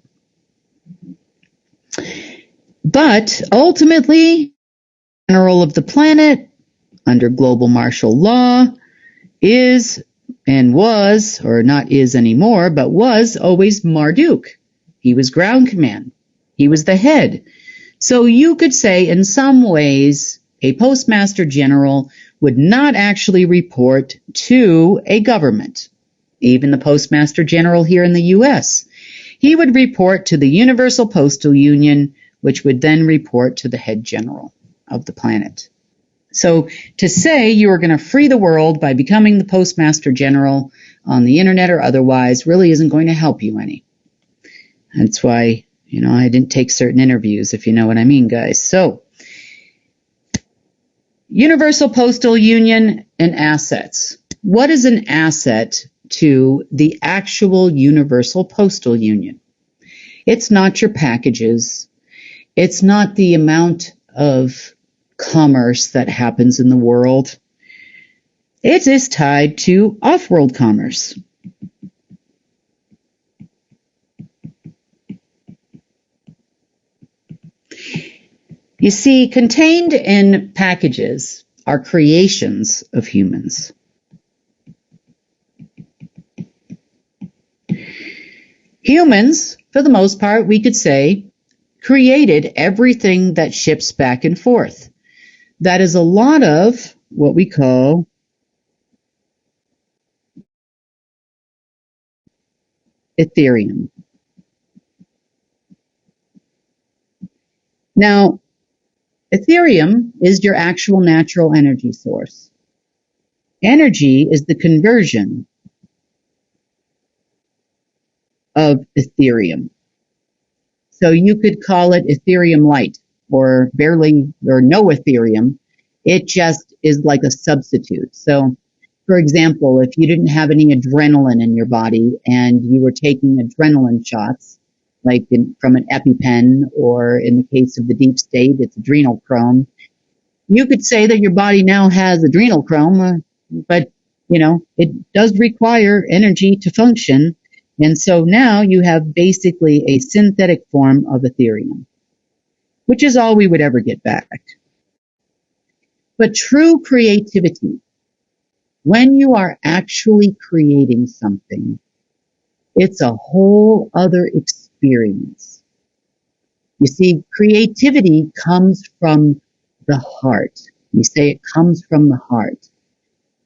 But ultimately, general of the planet, under global martial law, is and was, or not is anymore, but was always Marduk. He was ground command. He was the head. So you could say in some ways a postmaster general would not actually report to a government, even the postmaster general here in the U.S. He would report to the Universal Postal Union, which would then report to the head general of the planet. So to say you are going to free the world by becoming the Postmaster General on the internet or otherwise really isn't going to help you any. That's why, I didn't take certain interviews, if you know what I mean, guys. So, Universal Postal Union and assets. What is an asset to the actual Universal Postal Union? It's not your packages. It's not the amount of commerce that happens in the world. It is tied to off-world commerce. You see, contained in packages are creations of humans. Humans, for the most part, we could say, created everything that ships back and forth. That is a lot of what we call Ethereum. Now, Ethereum is your actual natural energy source. Energy is the conversion of Ethereum. So you could call it Ethereum light or barely or no Ethereum. It just is like a substitute. So, for example, if you didn't have any adrenaline in your body and you were taking adrenaline shots, like from an EpiPen, or in the case of the deep state, it's adrenochrome, you could say that your body now has adrenochrome, but, it does require energy to function. And so now you have basically a synthetic form of Ethereum, which is all we would ever get back. But true creativity, when you are actually creating something, it's a whole other experience. You see, creativity comes from the heart. You say it comes from the heart.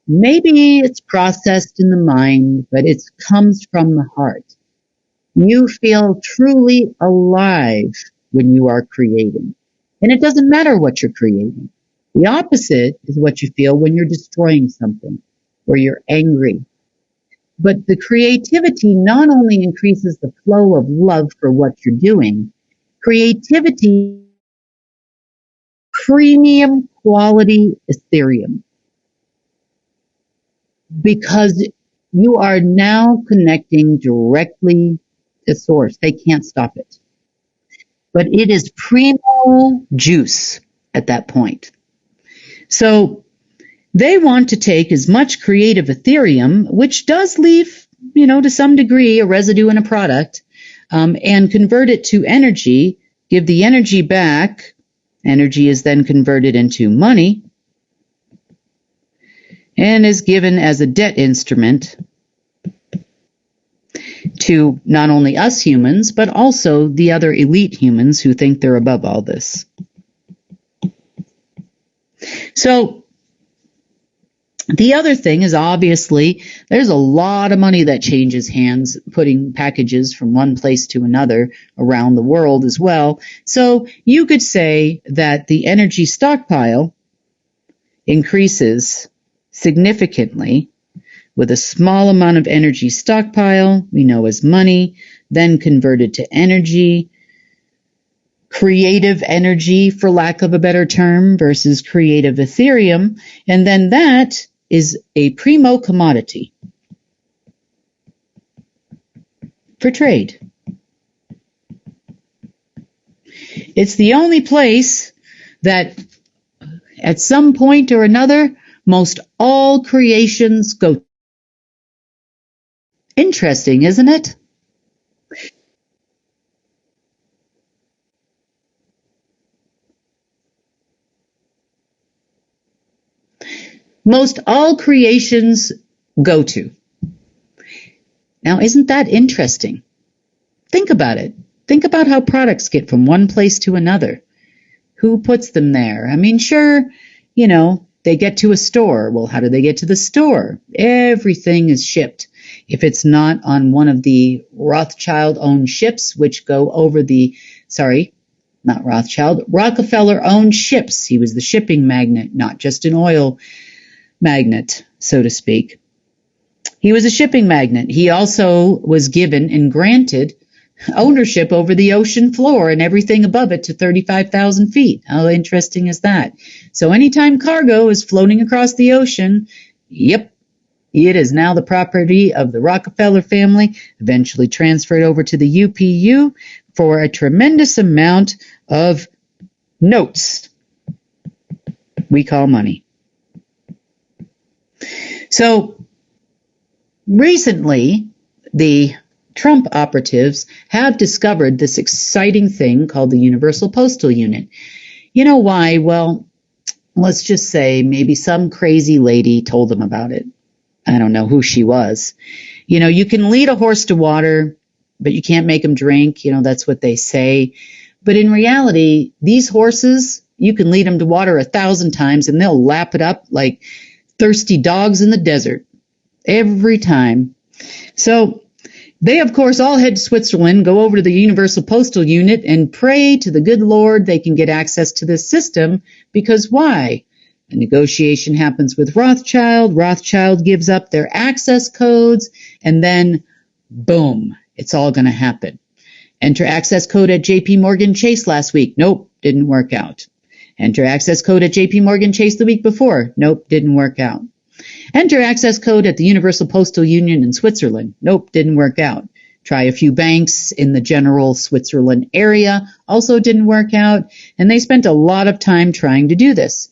Maybe it's processed in the mind, but it comes from the heart. You feel truly alive when you are creating. And it doesn't matter what you're creating. The opposite is what you feel when you're destroying something or you're angry. But the creativity not only increases the flow of love for what you're doing, creativity, premium quality Ethereum. Because you are now connecting directly to source. They can't stop it. But it is primo juice at that point. So they want to take as much creative Ethereum, which does leave, to some degree, a residue in a product, and convert it to energy, give the energy back. Energy is then converted into money and is given as a debt instrument to not only us humans, but also the other elite humans who think they're above all this. So the other thing is, obviously, there's a lot of money that changes hands, putting packages from one place to another around the world as well. So you could say that the energy stockpile increases significantly with a small amount of energy stockpile, we know as money, then converted to energy, creative energy, for lack of a better term, versus creative Ethereum, and then that is a primo commodity for trade. It's the only place that at some point or another, most all creations go. Interesting, isn't it? Most all creations go to. Now, isn't that interesting? Think about it. Think about how products get from one place to another. Who puts them there? I mean, sure, they get to a store. Well, how do they get to the store? Everything is shipped. if it's not on one of the Rothschild-owned ships, which go over not Rothschild, Rockefeller-owned ships. He was the shipping magnate, not just an oil magnate, so to speak. He was a shipping magnate. He also was given and granted ownership over the ocean floor and everything above it to 35,000 feet. How interesting is that? So anytime cargo is floating across the ocean, yep, it is now the property of the Rockefeller family, eventually transferred over to the UPU for a tremendous amount of notes we call money. So recently, the Trump operatives have discovered this exciting thing called the Universal Postal Unit. You know why? Well, let's just say maybe some crazy lady told them about it. I don't know who she was. You can lead a horse to water, but you can't make him drink. That's what they say. But in reality, these horses, you can lead them to water 1,000 times and they'll lap it up like thirsty dogs in the desert every time. So they, of course, all head to Switzerland, go over to the Universal Postal Unit and pray to the good Lord they can get access to this system, because why? A negotiation happens with Rothschild. Rothschild gives up their access codes, and then, boom, it's all going to happen. Enter access code at JP Morgan Chase last week. Nope, didn't work out. Enter access code at JP Morgan Chase the week before. Nope, didn't work out. Enter access code at the Universal Postal Union in Switzerland. Nope, didn't work out. Try a few banks in the general Switzerland area. Also didn't work out. And they spent a lot of time trying to do this.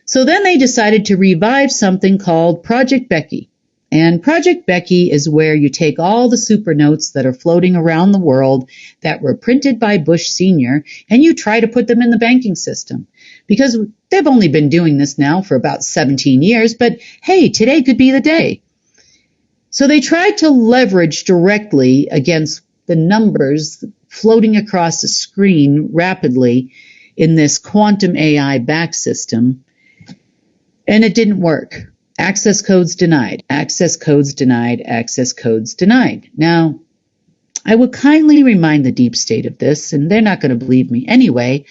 So then they decided to revive something called Project Becky. And Project Becky is where you take all the super notes that are floating around the world that were printed by Bush Sr. and you try to put them in the banking system. Because they've only been doing this now for about 17 years, but hey, today could be the day. So they tried to leverage directly against the numbers floating across the screen rapidly in this quantum AI back system, and it didn't work. Access codes denied, access codes denied, access codes denied. Now, I would kindly remind the deep state of this, and they're not going to believe me anyway.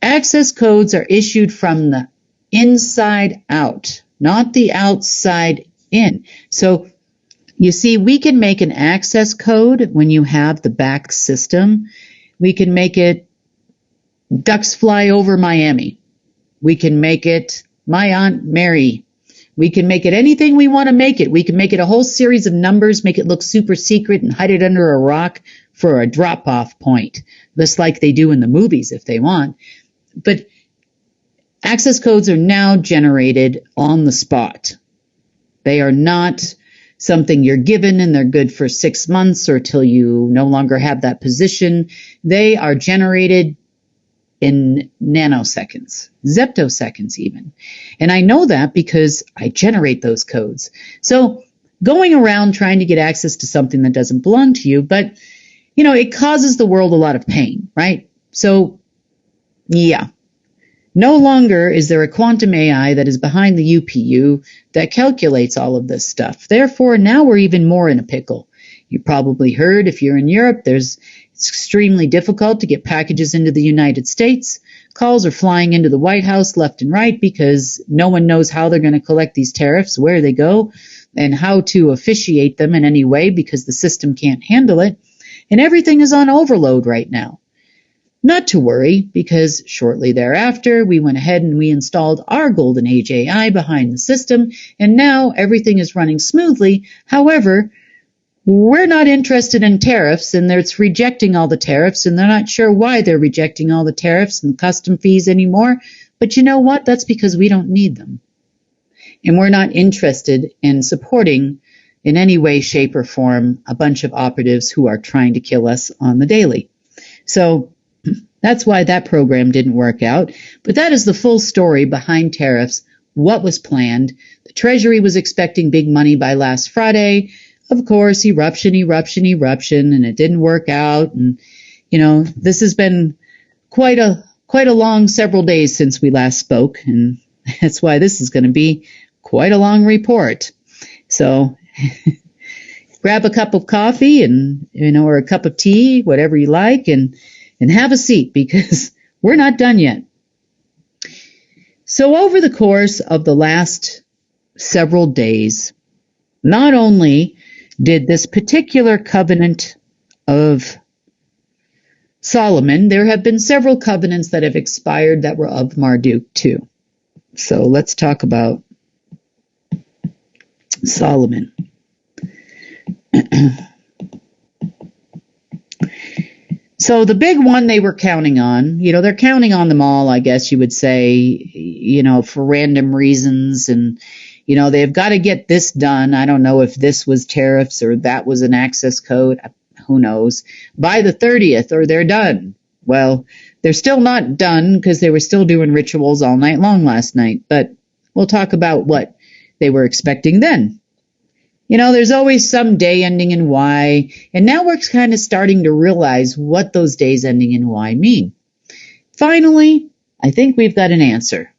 Access codes are issued from the inside out, not the outside in. So, you see, we can make an access code when you have the back system. We can make it ducks fly over Miami. We can make it my Aunt Mary. We can make it anything we want to make it. We can make it a whole series of numbers, make it look super secret, and hide it under a rock for a drop-off point, just like they do in the movies if they want. But access codes are now generated on the spot. They are not something you're given and they're good for 6 months or till you no longer have that position. They are generated in nanoseconds, zeptoseconds even. And I know that because I generate those codes. So going around trying to get access to something that doesn't belong to you, but, it causes the world a lot of pain, right? So, yeah. No longer is there a quantum AI that is behind the UPU that calculates all of this stuff. Therefore, now we're even more in a pickle. You probably heard if you're in Europe, it's extremely difficult to get packages into the United States. Calls are flying into the White House left and right because no one knows how they're going to collect these tariffs, where they go, and how to officiate them in any way because the system can't handle it. And everything is on overload right now. Not to worry, because shortly thereafter, we went ahead and we installed our Golden Age AI behind the system, and now everything is running smoothly. However, we're not interested in tariffs, and it's rejecting all the tariffs, and they're not sure why they're rejecting all the tariffs and custom fees anymore. But you know what? That's because we don't need them. And we're not interested in supporting in any way, shape, or form a bunch of operatives who are trying to kill us on the daily. So that's why that program didn't work out. But that is the full story behind tariffs, what was planned. The Treasury was expecting big money by last Friday. Of course, eruption, and it didn't work out. And, this has been quite a long several days since we last spoke. And that's why this is going to be quite a long report. So, grab a cup of coffee and, or a cup of tea, whatever you like, and have a seat because we're not done yet. So over the course of the last several days, not only did this particular covenant of Solomon, there have been several covenants that have expired that were of Marduk too. So let's talk about Solomon. So the big one they were counting on, they're counting on them all, I guess you would say, for random reasons. And, they've got to get this done. I don't know if this was tariffs or that was an access code. Who knows? By the 30th or they're done. Well, they're still not done because they were still doing rituals all night long last night. But we'll talk about what they were expecting then. There's always some day ending in Y, and now we're kind of starting to realize what those days ending in Y mean. Finally, I think we've got an answer.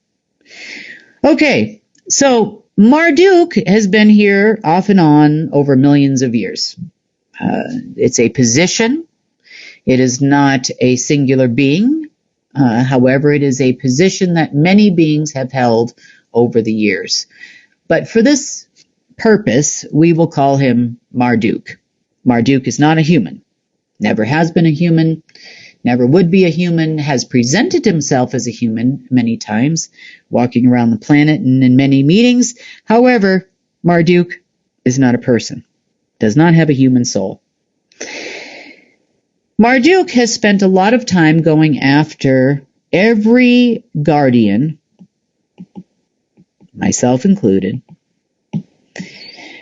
Okay, so Marduk has been here off and on over millions of years. It's a position. It is not a singular being. However, it is a position that many beings have held over the years. But for this purpose, we will call him Marduk. Marduk is not a human, never has been a human, never would be a human, has presented himself as a human many times, walking around the planet and in many meetings. However, Marduk is not a person, does not have a human soul. Marduk has spent a lot of time going after every guardian, myself included,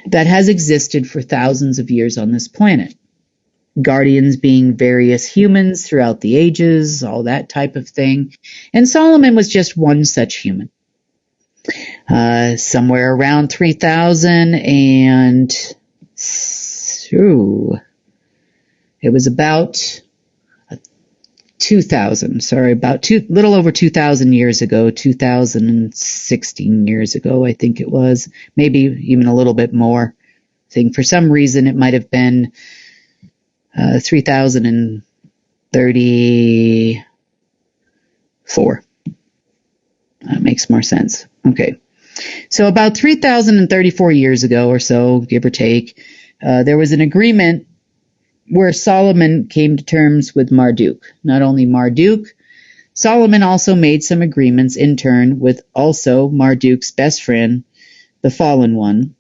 that has existed for thousands of years on this planet. Guardians being various humans throughout the ages, all that type of thing. And Solomon was just one such human. Somewhere around 3000 and it was about 2000, little over 2000 years ago, 2016 years ago, I think it was, maybe even a little bit more. I think for some reason it might have been 3034. That makes more sense. Okay. So about 3034 years ago or so, give or take, there was an agreement where Solomon came to terms with Marduk. Not only Marduk, Solomon also made some agreements in turn with also Marduk's best friend, the fallen one,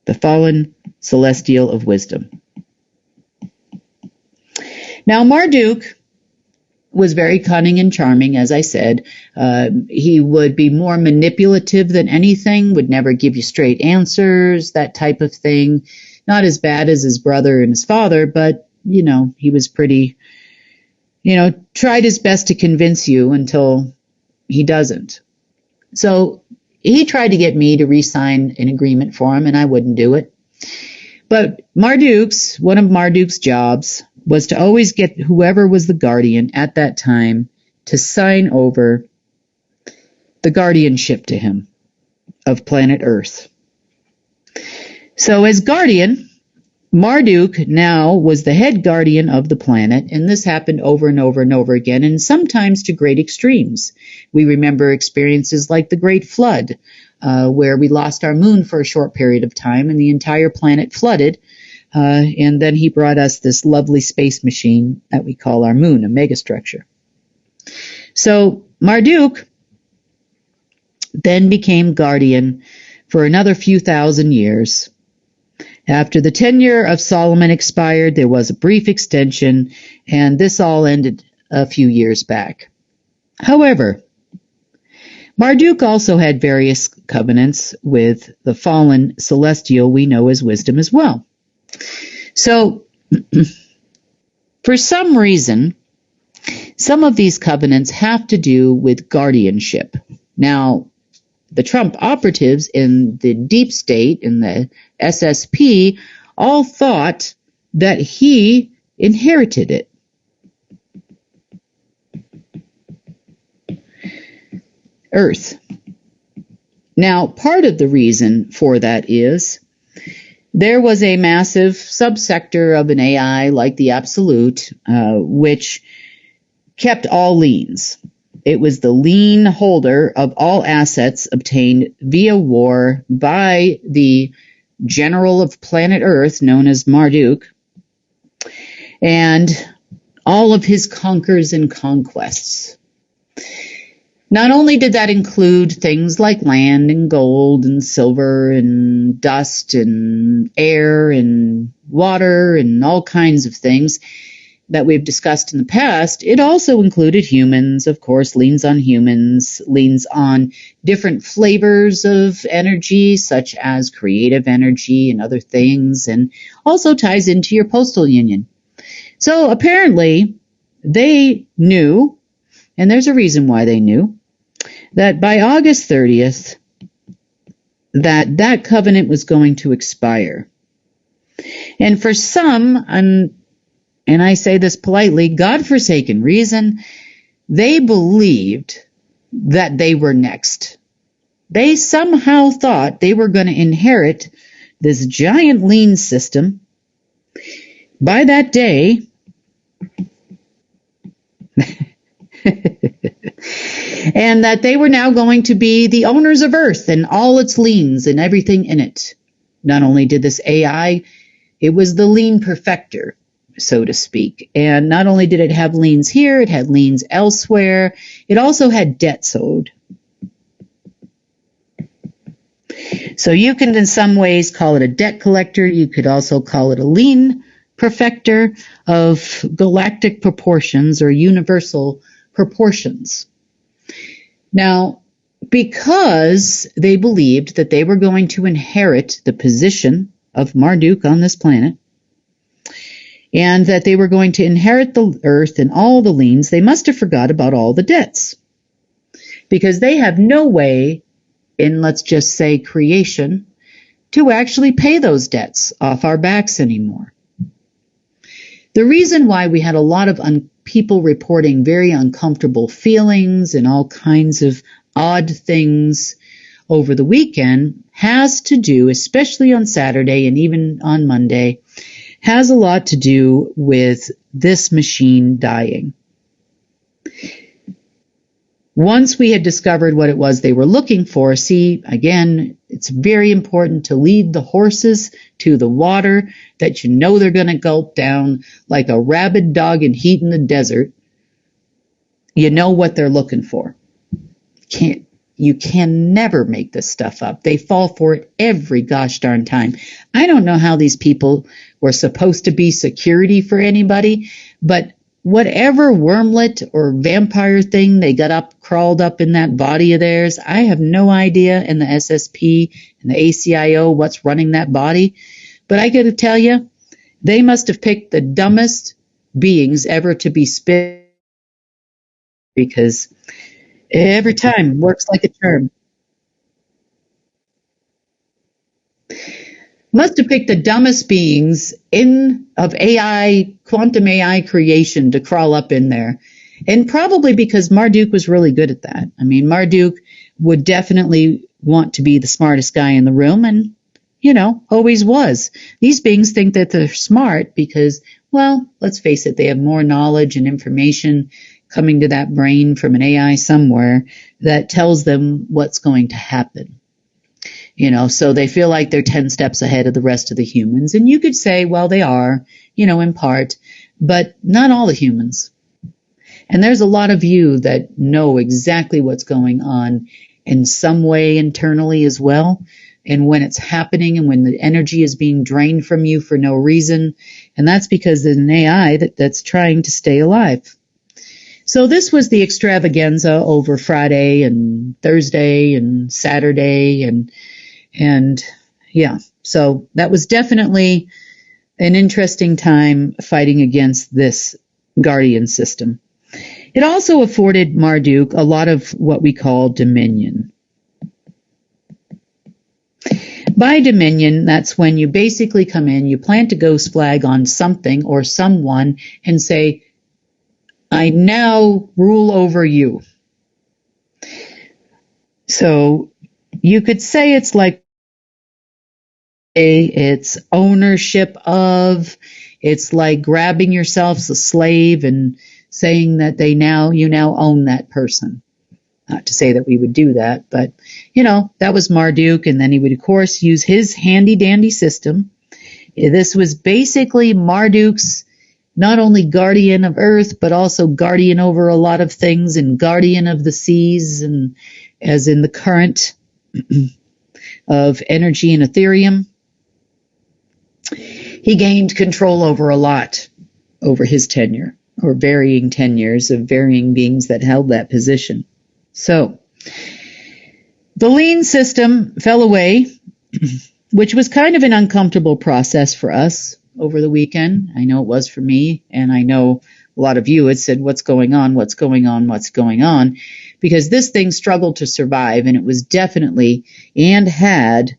the fallen celestial of wisdom. Now Marduk was very cunning and charming, as I said. He would be more manipulative than anything, would never give you straight answers, that type of thing. Not as bad as his brother and his father, but, he was pretty, tried his best to convince you until he doesn't. So he tried to get me to re-sign an agreement for him, and I wouldn't do it. But one of Marduk's jobs was to always get whoever was the guardian at that time to sign over the guardianship to him of planet Earth. So as guardian, Marduk now was the head guardian of the planet, and this happened over and over and over again, and sometimes to great extremes. We remember experiences like the Great Flood, where we lost our moon for a short period of time, and the entire planet flooded, and then he brought us this lovely space machine that we call our moon, a megastructure. So Marduk then became guardian for another few thousand years. After the tenure of Solomon expired, there was a brief extension, and this all ended a few years back. However, Marduk also had various covenants with the fallen celestial we know as wisdom as well. So, for some reason, some of these covenants have to do with guardianship. Now, the Trump operatives in the deep state, in the SSP, all thought that he inherited it. Earth. Now, part of the reason for that is There was a massive subsector of an AI like the Absolute, which kept all liens. It was the lien holder of all assets obtained via war by the general of planet Earth, known as Marduk, and all of his conquers and conquests. Not only did that include things like land and gold and silver and dust and air and water and all kinds of things that we've discussed in the past, it also included humans, of course, liens on humans, liens on different flavors of energy, such as creative energy and other things, and also ties into your postal union. So apparently they knew, and there's a reason why they knew, that by August 30th, that covenant was going to expire. And for some, and I say this politely, godforsaken reason, they believed that they were next. They somehow thought they were going to inherit this giant lien system. By that day, and that they were now going to be the owners of Earth and all its liens and everything in it. Not only did this AI, it was the lien perfecter, so to speak. And not only did it have liens here, it had liens elsewhere. It also had debts owed. So you can in some ways call it a debt collector. You could also call it a lien perfecter of galactic proportions or universal proportions. Now, because they believed that they were going to inherit the position of Marduk on this planet, and that they were going to inherit the earth and all the liens, they must have forgot about all the debts. Because they have no way, in let's just say creation, to actually pay those debts off our backs anymore. The reason why we had a lot of people reporting very uncomfortable feelings and all kinds of odd things over the weekend has to do, especially on Saturday and even on Monday, has a lot to do with this machine dying. Once we had discovered what it was they were looking for, see, again, it's very important to lead the horses to the water that you know they're going to gulp down like a rabid dog in heat in the desert. You know what they're looking for. You can never make this stuff up. They fall for it every gosh darn time. I don't know how these people were supposed to be security for anybody, but whatever wormlet or vampire thing they got crawled up in that body of theirs, I have no idea in the SSP and the ACIO what's running that body. But I got to tell you, they must have picked the dumbest beings ever to be spit, because every time works like a charm. Must have picked the dumbest beings of AI, quantum AI creation to crawl up in there. And probably because Marduk was really good at that. I mean, Marduk would definitely want to be the smartest guy in the room, and, always was. These beings think that they're smart because, well, let's face it, they have more knowledge and information coming to that brain from an AI somewhere that tells them what's going to happen. So they feel like they're 10 steps ahead of the rest of the humans. And you could say, well, they are, in part, but not all the humans. And there's a lot of you that know exactly what's going on in some way internally as well. And when it's happening and when the energy is being drained from you for no reason. And that's because there's an AI that's trying to stay alive. So this was the extravaganza over Friday and Thursday and Saturday and yeah, so that was definitely an interesting time fighting against this guardian system. It also afforded Marduk a lot of what we call dominion. By dominion, that's when you basically come in, you plant a ghost flag on something or someone and say, I now rule over you. So you could say it's like It's ownership of. It's like grabbing yourself a slave and saying that you now own that person. Not to say that we would do that, but that was Marduk, and then he would of course use his handy dandy system. This was basically Marduk's not only guardian of Earth, but also guardian over a lot of things and guardian of the seas, and as in the current of energy and Ethereum. He gained control over a lot over his tenure, or varying tenures of varying beings that held that position. So, the lean system fell away, which was kind of an uncomfortable process for us over the weekend. I know it was for me, and I know a lot of you had said, what's going on, what's going on, what's going on? Because this thing struggled to survive, and it was definitely, and had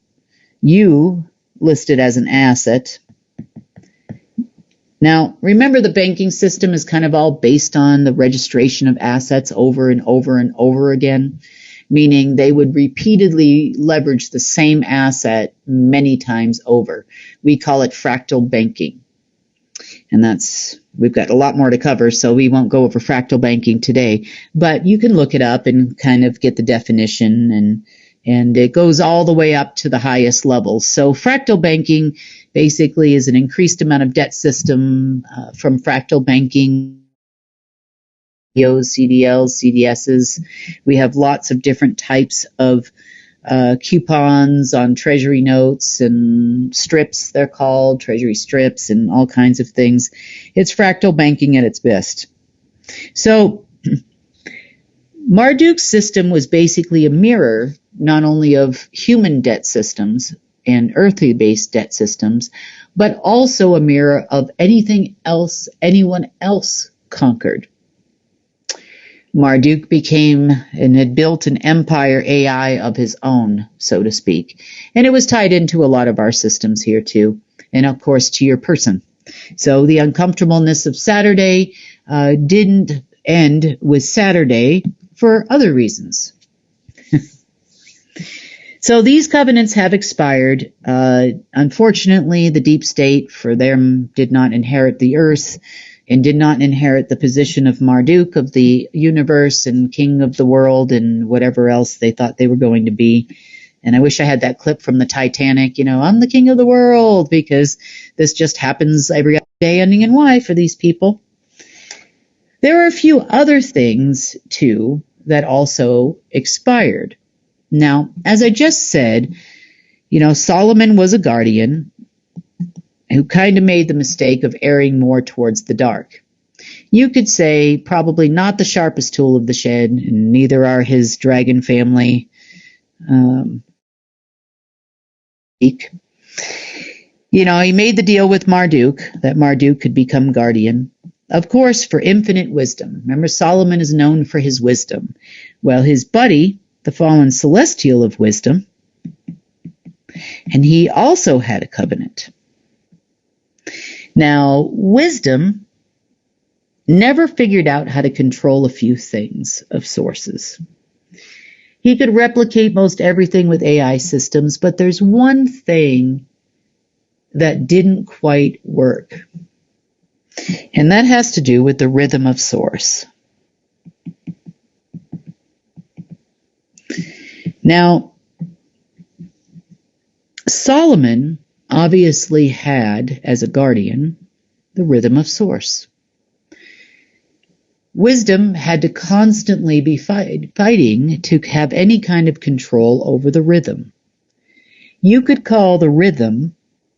you listed as an asset. Now, remember, the banking system is kind of all based on the registration of assets over and over and over again, meaning they would repeatedly leverage the same asset many times over. We call it fractal banking. And we've got a lot more to cover, so we won't go over fractal banking today. But you can look it up and kind of get the definition, and it goes all the way up to the highest levels. So fractal banking basically is an increased amount of debt system from fractal banking, CDLs, CDSs. We have lots of different types of coupons on treasury notes and strips, they're called, treasury strips, and all kinds of things. It's fractal banking at its best. So Marduk's system was basically a mirror not only of human debt systems and earthly-based debt systems, but also a mirror of anything else anyone else conquered. Marduk became and had built an empire AI of his own, so to speak. And it was tied into a lot of our systems here too, and of course to your person. So the uncomfortableness of Saturday didn't end with Saturday for other reasons. So these covenants have expired. Unfortunately, the deep state for them did not inherit the earth and did not inherit the position of Marduk of the universe and king of the world and whatever else they thought they were going to be. And I wish I had that clip from the Titanic, I'm the king of the world, because this just happens every day ending in Y for these people. There are a few other things, too, that also expired. Now, as I just said, Solomon was a guardian who kind of made the mistake of erring more towards the dark. You could say probably not the sharpest tool of the shed, and neither are his dragon family. He made the deal with Marduk, that Marduk could become guardian. Of course, for infinite wisdom. Remember, Solomon is known for his wisdom. Well, his buddy, the fallen celestial of wisdom, and he also had a covenant. Now, wisdom never figured out how to control a few things of sources. He could replicate most everything with AI systems, but there's one thing that didn't quite work. And that has to do with the rhythm of source. Now, Solomon obviously had, as a guardian, the rhythm of source. Wisdom had to constantly be fighting to have any kind of control over the rhythm. You could call the rhythm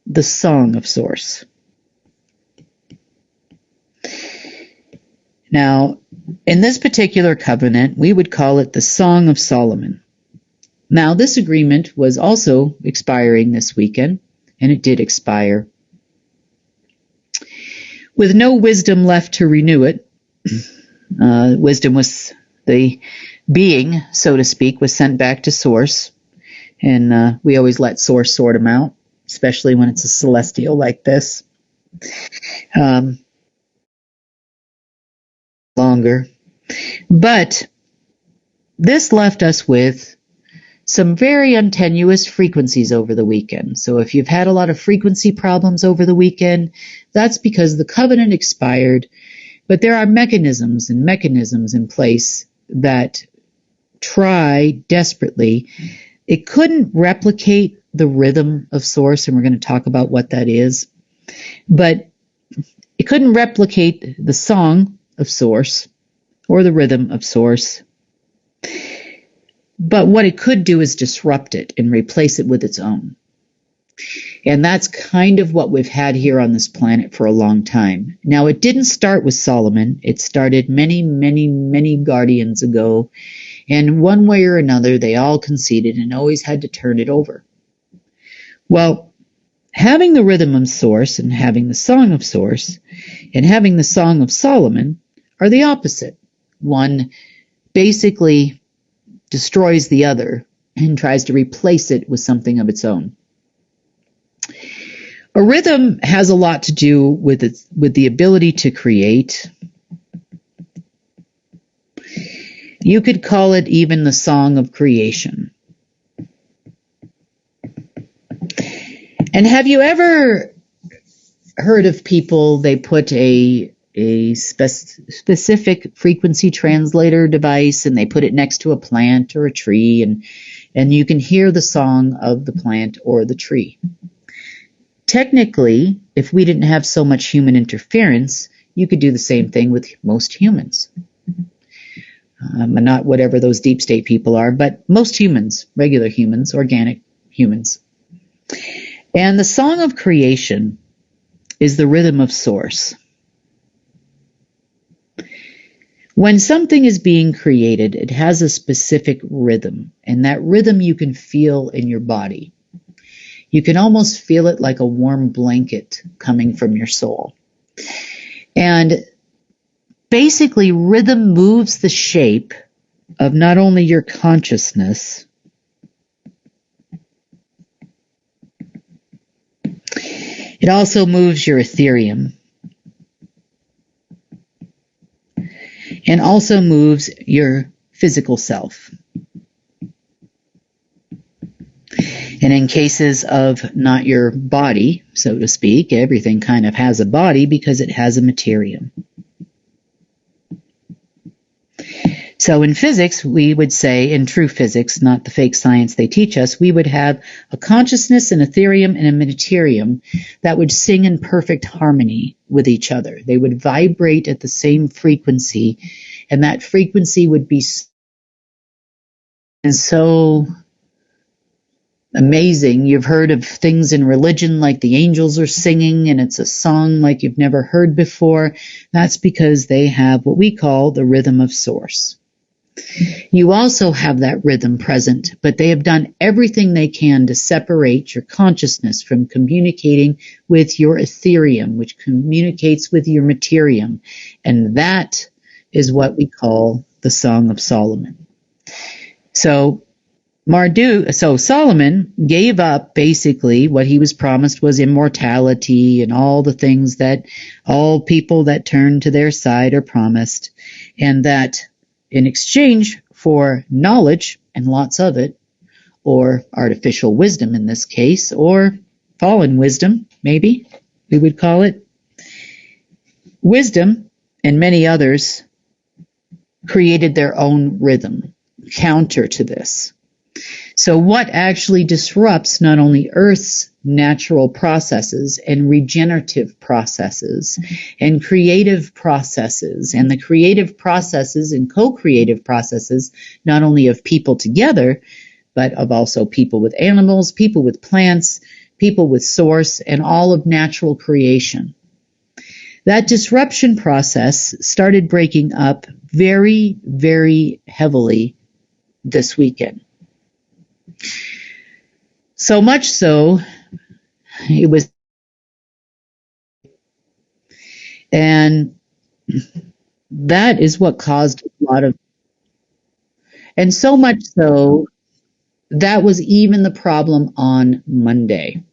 the song of source. Now, in this particular covenant, we would call it the Song of Solomon. Now, this agreement was also expiring this weekend, and it did expire. With no wisdom left to renew it, wisdom was the being, so to speak, was sent back to source, and we always let source sort them out, especially when it's a celestial like this. Longer. But this left us with some very untenuous frequencies over the weekend. So if you've had a lot of frequency problems over the weekend, that's because the covenant expired. But there are mechanisms in place that try desperately. It couldn't replicate the rhythm of Source, and we're going to talk about what that is. But it couldn't replicate the song of Source or the rhythm of Source. But what it could do is disrupt it and replace it with its own. And that's kind of what we've had here on this planet for a long time. Now, it didn't start with Solomon. It started many, many, many guardians ago. And one way or another, they all conceded and always had to turn it over. Well, having the rhythm of Source and having the song of Source and having the song of Solomon are the opposite. One basically destroys the other and tries to replace it with something of its own. A rhythm has a lot to do with the ability to create. You could call it even the song of creation. And have you ever heard of people, they put a specific frequency translator device and they put it next to a plant or a tree, and you can hear the song of the plant or the tree. Technically, if we didn't have so much human interference, you could do the same thing with most humans. Not whatever those deep state people are, but most humans, regular humans, organic humans. And the song of creation is the rhythm of Source. When something is being created, it has a specific rhythm, and that rhythm you can feel in your body. You can almost feel it like a warm blanket coming from your soul. And basically, rhythm moves the shape of not only your consciousness, it also moves your etherium and also moves your physical self. And in cases of not your body, so to speak, everything kind of has a body because it has a materium. So in physics, we would say, in true physics, not the fake science they teach us, we would have a consciousness, an etherium, and a materium that would sing in perfect harmony with each other. They would vibrate at the same frequency, and that frequency would be so amazing. You've heard of things in religion like the angels are singing and it's a song like you've never heard before. That's because they have what we call the rhythm of Source. You also have that rhythm present, but they have done everything they can to separate your consciousness from communicating with your etherium, which communicates with your materium. And that is what we call the Song of Solomon. So Solomon gave up basically what he was promised was immortality and all the things that all people that turn to their side are promised, and that in exchange for knowledge, and lots of it, or artificial wisdom in this case, or fallen wisdom, maybe we would call it, wisdom and many others created their own rhythm counter to this. So what actually disrupts not only Earth's natural processes and regenerative processes and creative processes and the creative processes and co-creative processes, not only of people together, but of also people with animals, people with plants, people with Source, and all of natural creation. That disruption process started breaking up very, very heavily this weekend. So much so, it was, and that is what caused a lot of, and so much so, that was even the problem on Monday.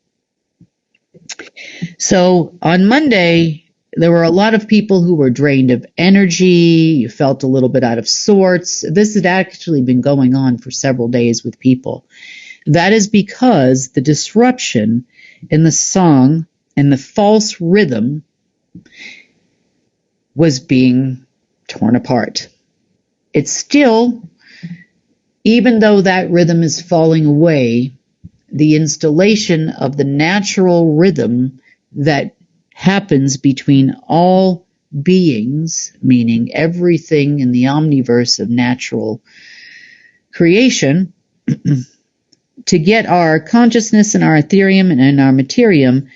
So on Monday, There were a lot of people who were drained of energy. You felt a little bit out of sorts. This had actually been going on for several days with people. That is because the disruption in the song and the false rhythm was being torn apart. It's still, even though that rhythm is falling away, the installation of the natural rhythm that happens between all beings, meaning everything in the omniverse of natural creation, to get our consciousness and our etherium and our materium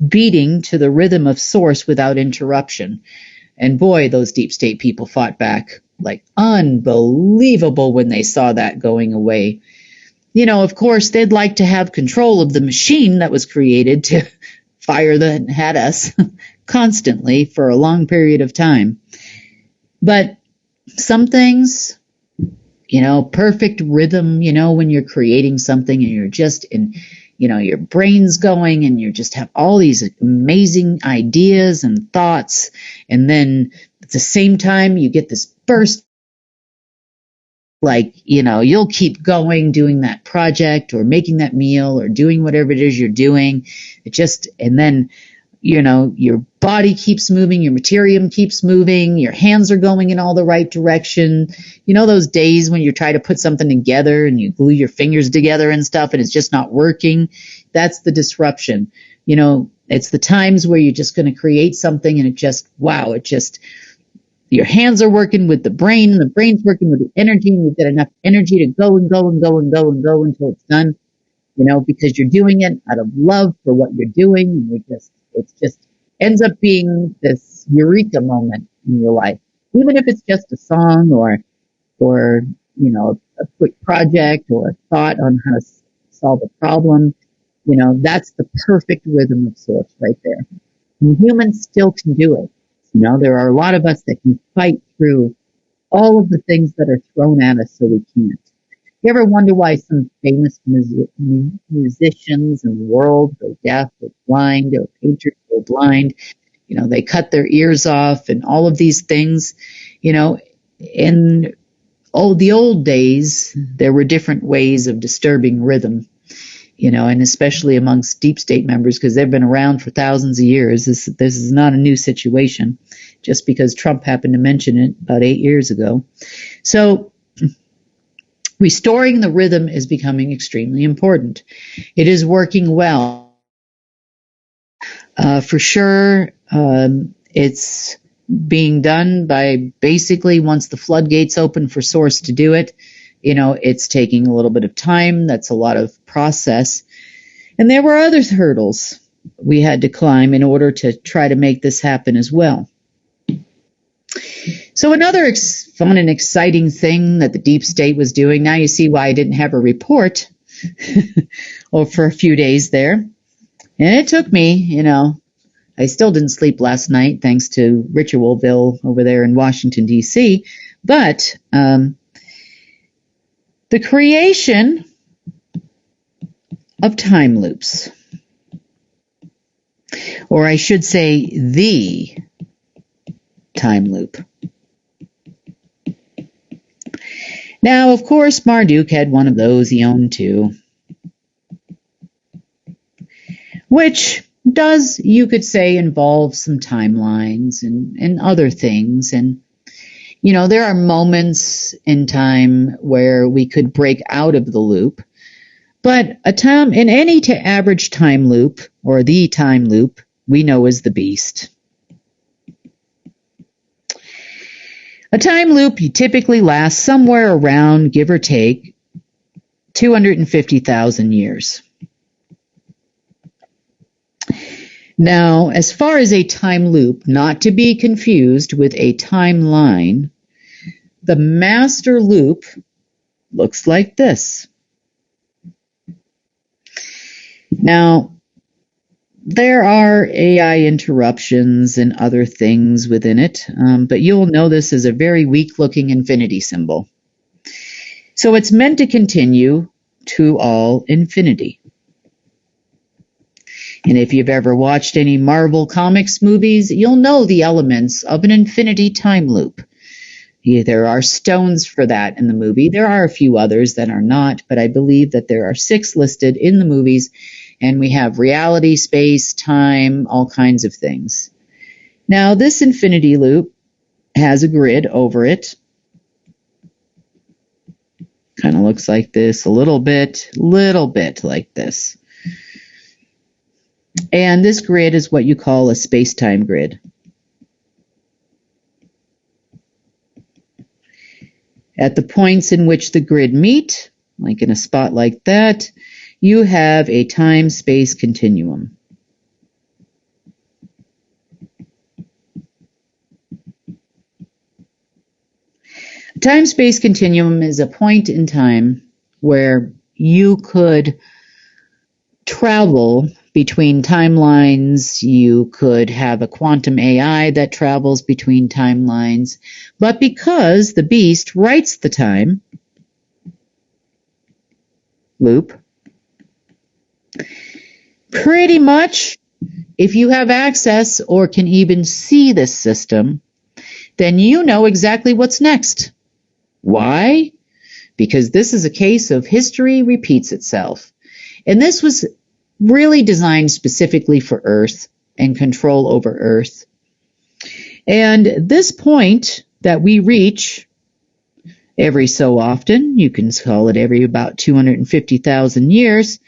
beating to the rhythm of source without interruption. And boy, those deep state people fought back like unbelievable when they saw that going away. You know, of course, they'd like to have control of the machine that was created to fire that had us constantly for a long period of time. But some things, you know, perfect rhythm, you know, when you're creating something and you're just in, you know, your brain's going and you just have all these amazing ideas and thoughts. And then at the same time, you get this burst, like, you know, you'll keep going doing that project or making that meal or doing whatever it is you're doing. It just, and then, you know, your body keeps moving, your materium keeps moving, your hands are going in all the right direction. You know, those days when you try to put something together and you glue your fingers together and stuff and it's just not working. That's the disruption. You know, it's the times where you're just going to create something and it just, wow, it just, your hands are working with the brain and the brain's working with the energy and you've got enough energy to go and go and go and go and go until it's done, you know, because you're doing it out of love for what you're doing. And it just ends up being this eureka moment in your life, even if it's just a song or, you know, a quick project or a thought on how to solve a problem. You know, that's the perfect rhythm of source right there. And humans still can do it. You know, there are a lot of us that can fight through all of the things that are thrown at us so we can't. You ever wonder why some famous musicians in the world go deaf or blind, or painters go blind? You know, they cut their ears off and all of these things. You know, in the old days, there were different ways of disturbing rhythm. You know, and especially amongst deep state members, because they've been around for thousands of years. This is not a new situation, just because Trump happened to mention it about 8 years ago. So restoring the rhythm is becoming extremely important. It is working well. For sure, it's being done by basically once the floodgates open for source to do it. You know, it's taking a little bit of time. That's a lot of process. And there were other hurdles we had to climb in order to try to make this happen as well. So another fun and exciting thing that the deep state was doing, now you see why I didn't have a report for a few days there. And it took me, you know, I still didn't sleep last night thanks to Ritualville over there in Washington, D.C. But the creation of time loops, or I should say the time loop. Now, of course, Marduk had one of those. He owned two, which does, you could say, involve some timelines and other things. And you know, there are moments in time where we could break out of the loop, but in any average time loop, or the time loop, we know as the beast. A time loop typically lasts somewhere around, give or take, 250,000 years. Now, as far as a time loop, not to be confused with a timeline, the master loop looks like this. Now, there are AI interruptions and other things within it, but you'll know this as a very weak-looking infinity symbol. So it's meant to continue to all infinity. And if you've ever watched any Marvel Comics movies, you'll know the elements of an infinity time loop. Yeah, there are stones for that in the movie. There are a few others that are not, but I believe that there are 6 listed in the movies, and we have reality, space, time, all kinds of things. Now, this infinity loop has a grid over it. Kind of looks like this, a little bit like this. And this grid is what you call a space-time grid. At the points in which the grid meet, like in a spot like that, you have a time-space continuum. A time-space continuum is a point in time where you could travel between timelines. You could have a quantum AI that travels between timelines. But because the beast writes the time loop, pretty much if you have access or can even see this system, then you know exactly what's next. Why? Because this is a case of history repeats itself. And this was really designed specifically for Earth and control over Earth. And this point that we reach every so often, you can call it every about 250,000 years,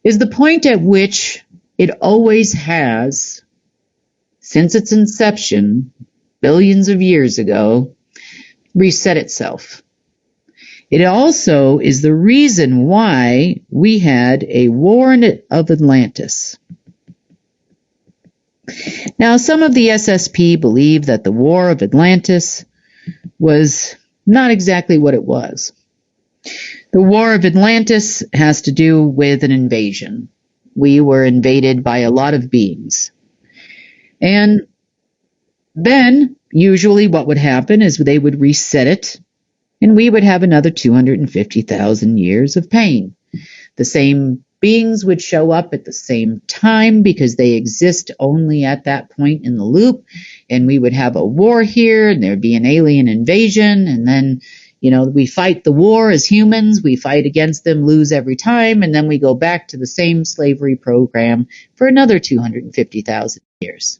is the point at which it always has, since its inception, billions of years ago, reset itself. It also is the reason why we had a war of Atlantis. Now, some of the SSP believe that the War of Atlantis was not exactly what it was. The War of Atlantis has to do with an invasion. We were invaded by a lot of beings. And then, usually what would happen is they would reset it, and we would have another 250,000 years of pain. The same beings would show up at the same time because they exist only at that point in the loop, and we would have a war here, and there'd be an alien invasion, and then, we fight the war as humans, we fight against them, lose every time, and then we go back to the same slavery program for another 250,000 years.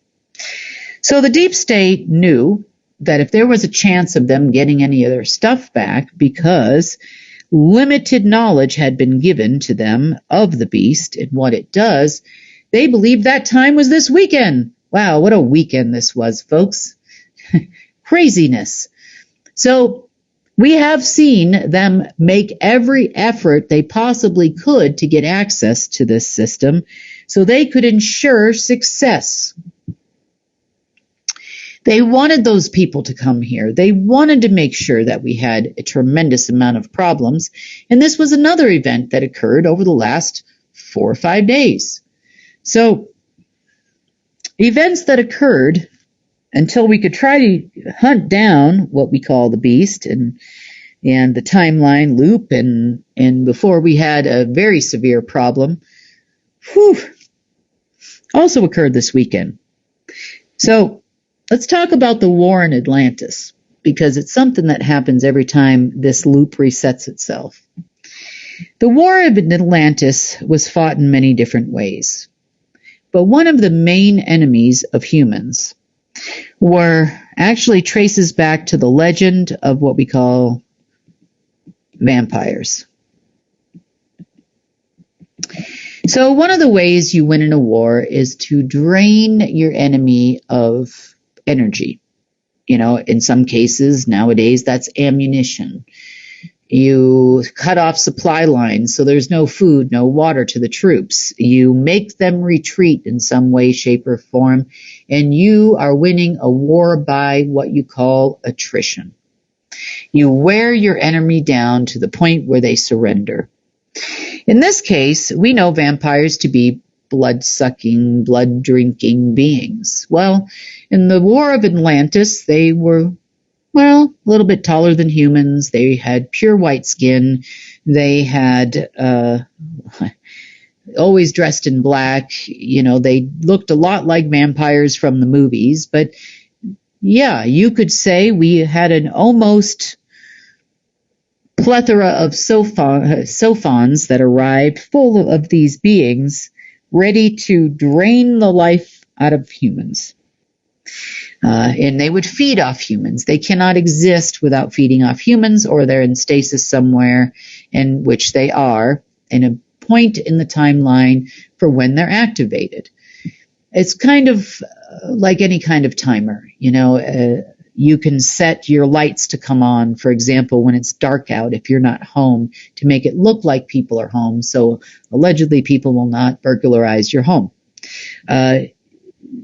So the deep state knew that if there was a chance of them getting any of their stuff back, because limited knowledge had been given to them of the beast and what it does, they believed that time was this weekend. Wow, what a weekend this was, folks. Craziness. So we have seen them make every effort they possibly could to get access to this system so they could ensure success. They wanted those people to come here. They wanted to make sure that we had a tremendous amount of problems. And this was another event that occurred over the last 4 or 5 days. So events that occurred until we could try to hunt down what we call the beast and the timeline loop, and before we had a very severe problem, also occurred this weekend. So let's talk about the war in Atlantis, because it's something that happens every time this loop resets itself. The war in Atlantis was fought in many different ways, but one of the main enemies of humans actually traces back to the legend of what we call vampires. So one of the ways you win in a war is to drain your enemy of energy. In some cases nowadays that's ammunition. You cut off supply lines so there's no food, no water to the troops. You make them retreat in some way, shape, or form, and you are winning a war by what you call attrition. You wear your enemy down to the point where they surrender. In this case, we know vampires to be blood-sucking, blood-drinking beings. Well, in the War of Atlantis, they were, a little bit taller than humans. They had pure white skin. They had always dressed in black. They looked a lot like vampires from the movies, but yeah, you could say we had an almost plethora of sophons that arrived full of these beings ready to drain the life out of humans. And they would feed off humans. They cannot exist without feeding off humans, or they're in stasis somewhere, in which they are, in a point in the timeline for when they're activated. It's kind of like any kind of timer. You can set your lights to come on, for example, when it's dark out if you're not home, to make it look like people are home, so allegedly people will not burglarize your home.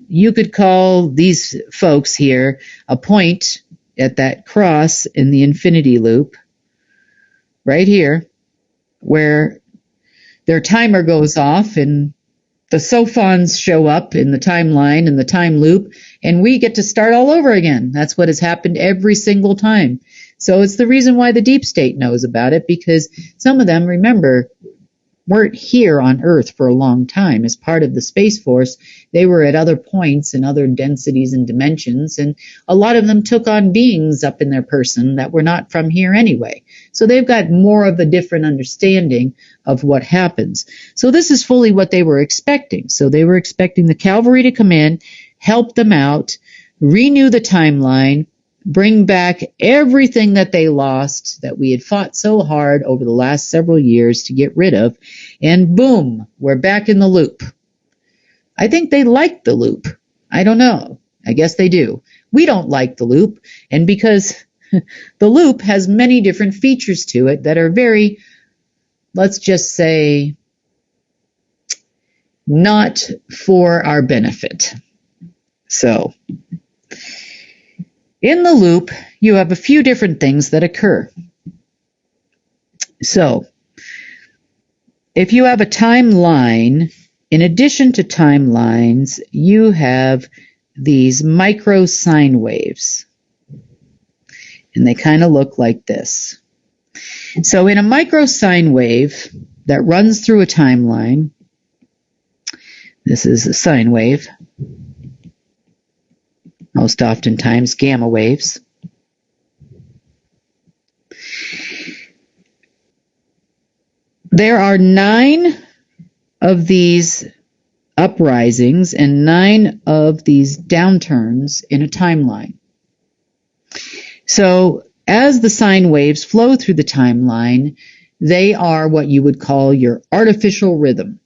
You could call these folks here a point at that cross in the infinity loop, right here, where their timer goes off and the sophons show up in the timeline, in the time loop, and we get to start all over again. That's what has happened every single time. So it's the reason why the deep state knows about it, because some of them, remember, weren't here on Earth for a long time as part of the Space Force. They were at other points and other densities and dimensions, and a lot of them took on beings up in their person that were not from here anyway. So they've got more of a different understanding of what happens. So this is fully what they were expecting. So they were expecting the cavalry to come in, help them out, renew the timeline, bring back everything that they lost, that we had fought so hard over the last several years to get rid of, and boom, we're back in the loop. I think they like the loop. I don't know. I guess they do. We don't like the loop, and because the loop has many different features to it that are very, let's just say, not for our benefit. So, in the loop, you have a few different things that occur. So, if you have a timeline, in addition to timelines, you have these micro sine waves. And they kind of look like this. So in a micro sine wave that runs through a timeline, this is a sine wave, most oftentimes gamma waves. There are 9 of these uprisings and 9 of these downturns in a timeline. So as the sine waves flow through the timeline, they are what you would call your artificial rhythm.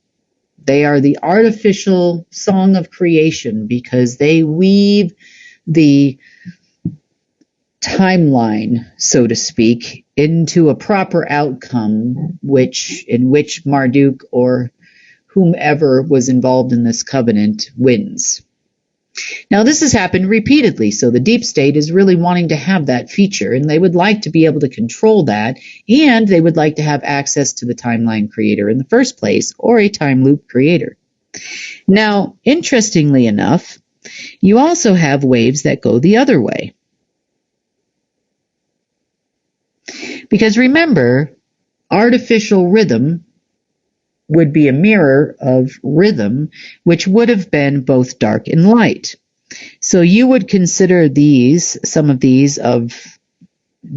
They are the artificial song of creation because they weave the timeline, so to speak, into a proper outcome in which Marduk or whomever was involved in this covenant wins. Now, this has happened repeatedly, so the deep state is really wanting to have that feature, and they would like to be able to control that, and they would like to have access to the timeline creator in the first place, or a time loop creator. Now, interestingly enough, you also have waves that go the other way. Because remember, artificial rhythm would be a mirror of rhythm, which would have been both dark and light. So you would consider some of these of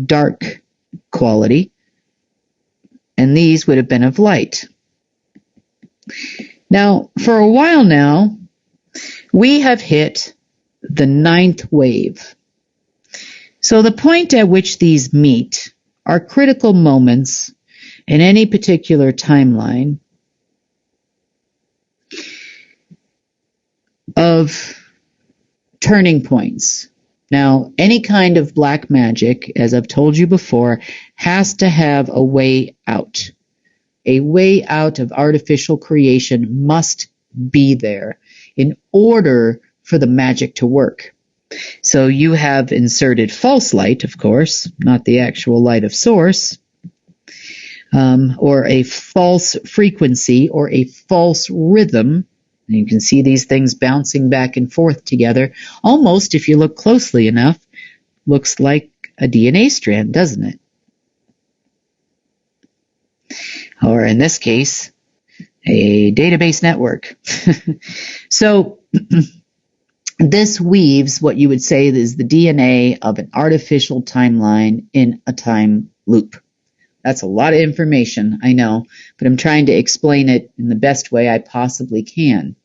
dark quality, and these would have been of light. Now, for a while now, we have hit the 9th wave. So the point at which these meet are critical moments in any particular timeline of turning points. Now, any kind of black magic, as I've told you before, has to have a way out. A way out of artificial creation must be there in order for the magic to work. So you have inserted false light, of course, not the actual light of source, or a false frequency or a false rhythm. And you can see these things bouncing back and forth together. Almost, if you look closely enough, looks like a DNA strand, doesn't it? Or in this case, a database network. So this weaves what you would say is the DNA of an artificial timeline in a time loop. That's a lot of information, I know, but I'm trying to explain it in the best way I possibly can.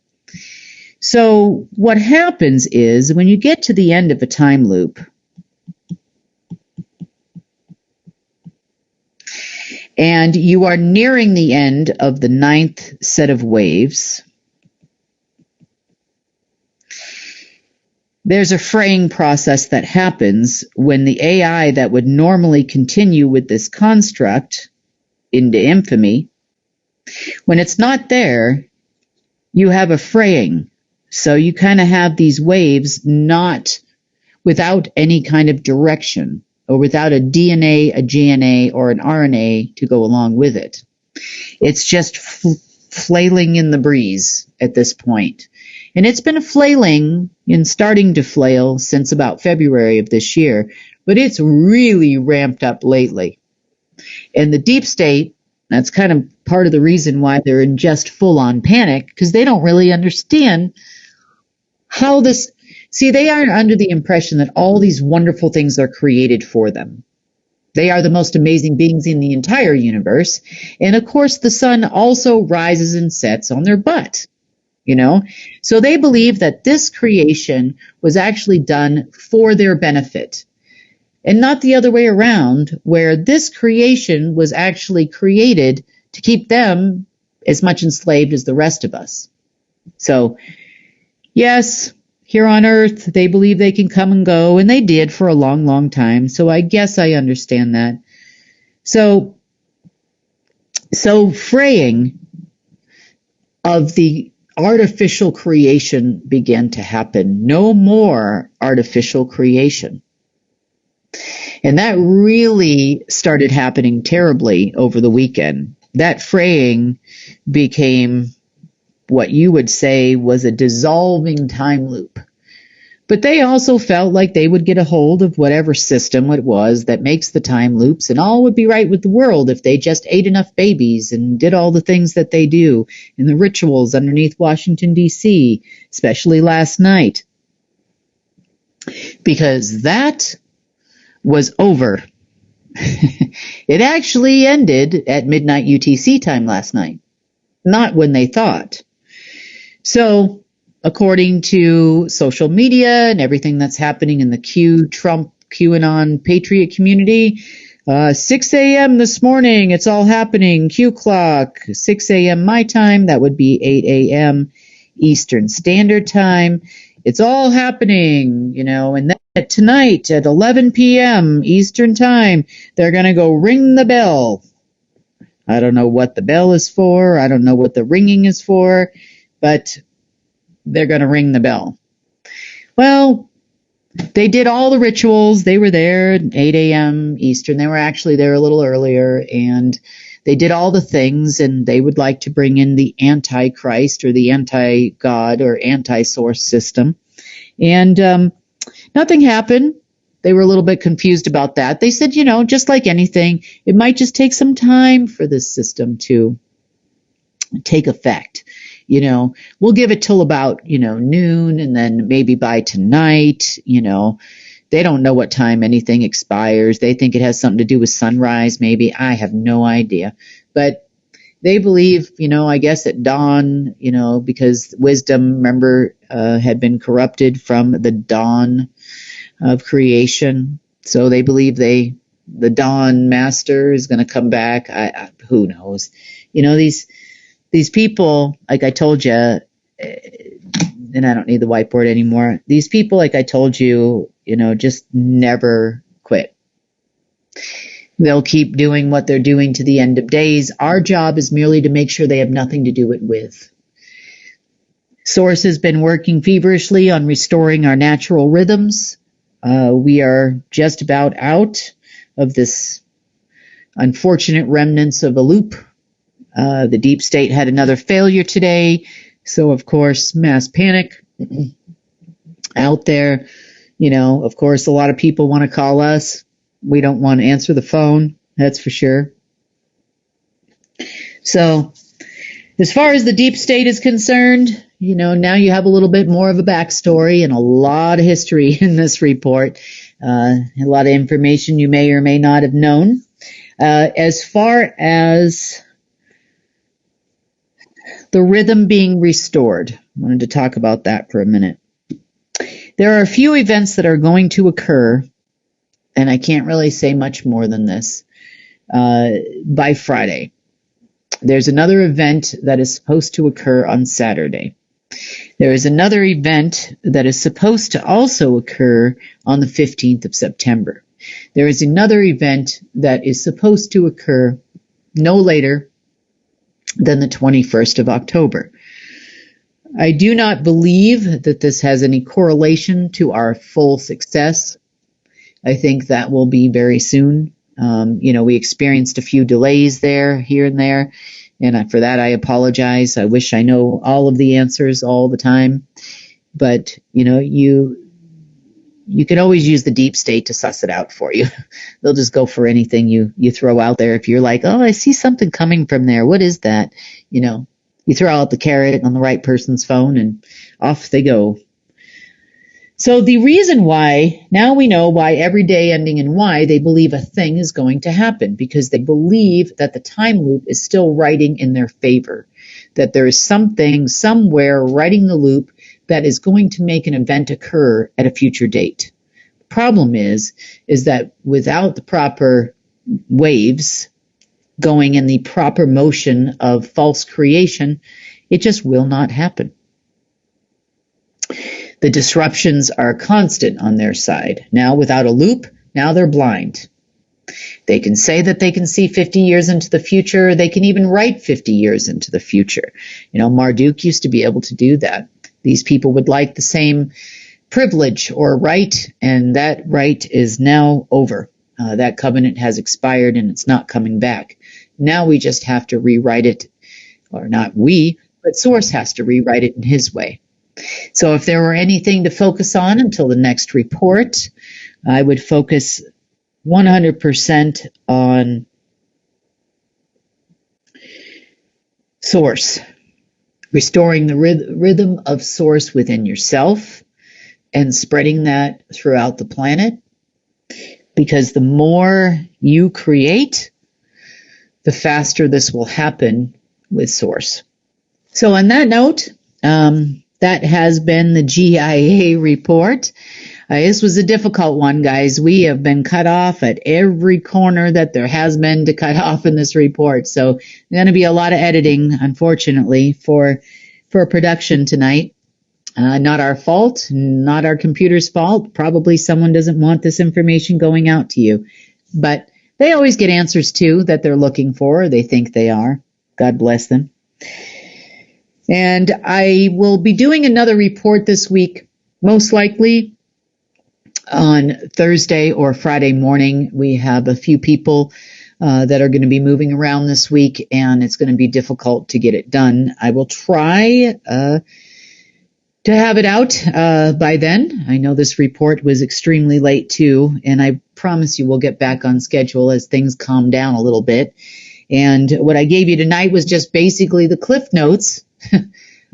So what happens is when you get to the end of a time loop, and you are nearing the end of the 9th set of waves, there's a fraying process that happens when the AI that would normally continue with this construct into infamy, when it's not there, you have a fraying. So you kind of have these waves not without any kind of direction or without a DNA, a GNA, or an RNA to go along with it. It's just flailing in the breeze at this point. And it's been flailing and starting to flail since about February of this year, but it's really ramped up lately. And the deep state, that's kind of part of the reason why they're in just full-on panic, because they don't really understand how this... See, they are under the impression that all these wonderful things are created for them. They are the most amazing beings in the entire universe. And of course, the sun also rises and sets on their butt. So they believe that this creation was actually done for their benefit and not the other way around, where this creation was actually created to keep them as much enslaved as the rest of us. So yes, here on Earth, they believe they can come and go, and they did for a long, long time. So I guess I understand that. So fraying of the artificial creation began to happen. No more artificial creation. And that really started happening terribly over the weekend. That fraying became what you would say was a dissolving time loop. But they also felt like they would get a hold of whatever system it was that makes the time loops, and all would be right with the world if they just ate enough babies and did all the things that they do in the rituals underneath Washington, D.C., especially last night. Because that was over. It actually ended at midnight UTC time last night, not when they thought. So, according to social media and everything that's happening in the Trump, QAnon, Patriot community, 6 a.m. this morning, it's all happening. Q clock, 6 a.m. my time, that would be 8 a.m. Eastern Standard Time. It's all happening, and then tonight at 11 p.m. Eastern Time, they're going to go ring the bell. I don't know what the bell is for. I don't know what the ringing is for, but they're going to ring the bell. Well, they did all the rituals. They were there at 8 a.m. Eastern. They were actually there a little earlier, and they did all the things, and they would like to bring in the Antichrist or the anti-God or anti-source system. And nothing happened. They were a little bit confused about that. They said, just like anything, it might just take some time for this system to take effect. We'll give it till about, noon, and then maybe by tonight, they don't know what time anything expires. They think it has something to do with sunrise, maybe. I have no idea. But they believe, I guess at dawn, because wisdom, remember, had been corrupted from the dawn of creation. So they believe the dawn master is going to come back. Who knows? These people, like I told you, and I don't need the whiteboard anymore. These people, like I told you, just never quit. They'll keep doing what they're doing to the end of days. Our job is merely to make sure they have nothing to do it with. Source has been working feverishly on restoring our natural rhythms. We are just about out of this unfortunate remnants of a loop. The deep state had another failure today. So, of course, mass panic out there. Of course, a lot of people want to call us. We don't want to answer the phone. That's for sure. So As far as the deep state is concerned, now you have a little bit more of a backstory and a lot of history in this report. A lot of information you may or may not have known. As far as the rhythm being restored, I wanted to talk about that for a minute. There are a few events that are going to occur, and I can't really say much more than this, by Friday. There's another event that is supposed to occur on Saturday. There is another event that is supposed to also occur on the 15th of September. There is another event that is supposed to occur no later than the 21st of October. I do not believe that this has any correlation to our full success. I think that will be very soon. We experienced a few delays here and there, and for that I apologize. I wish I know all of the answers all the time, but you can always use the deep state to suss it out for you. They'll just go for anything you throw out there. If you're like, oh, I see something coming from there, what is that? You throw out the carrot on the right person's phone and off they go. So the reason why, now we know why every day ending in Y, they believe a thing is going to happen, because they believe that the time loop is still writing in their favor, that there is something somewhere writing the loop that is going to make an event occur at a future date. The problem is that without the proper waves going in the proper motion of false creation, it just will not happen. The disruptions are constant on their side. Now, without a loop, now they're blind. They can say that they can see 50 years into the future. They can even write 50 years into the future. Marduk used to be able to do that. These people would like the same privilege or right, and that right is now over. That covenant has expired and it's not coming back. Now we just have to rewrite it, or not we, but Source has to rewrite it in his way. So if there were anything to focus on until the next report, I would focus 100% on Source, restoring the rhythm of Source within yourself and spreading that throughout the planet. Because the more you create, the faster this will happen with Source. So on that note, that has been the GIA report. This was a difficult one, guys. We have been cut off at every corner that there has been to cut off in this report. So there's going to be a lot of editing, unfortunately, for production tonight. Not our fault, not our computer's fault. Probably someone doesn't want this information going out to you. But they always get answers, too, that they're looking for, or they think they are. God bless them. And I will be doing another report this week, most likely on Thursday or Friday morning. We have a few people that are going to be moving around this week, and it's going to be difficult to get it done. I will try to have it out by then. I know this report was extremely late too, and I promise you we'll get back on schedule as things calm down a little bit. And what I gave you tonight was just basically the cliff notes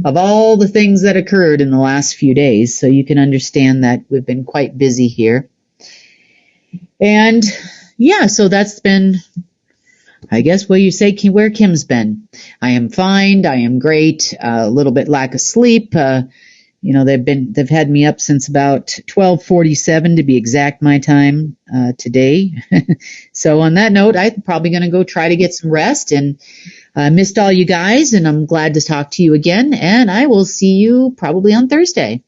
of all the things that occurred in the last few days, so you can understand that we've been quite busy here. And yeah, so that's been, I guess, what you say, where Kim's been. I am fine. I am great. A little bit lack of sleep. They've had me up since about 12:47 to be exact my time today. So on that note, I'm probably going to go try to get some rest, and missed all you guys, and I'm glad to talk to you again, and I will see you probably on Thursday.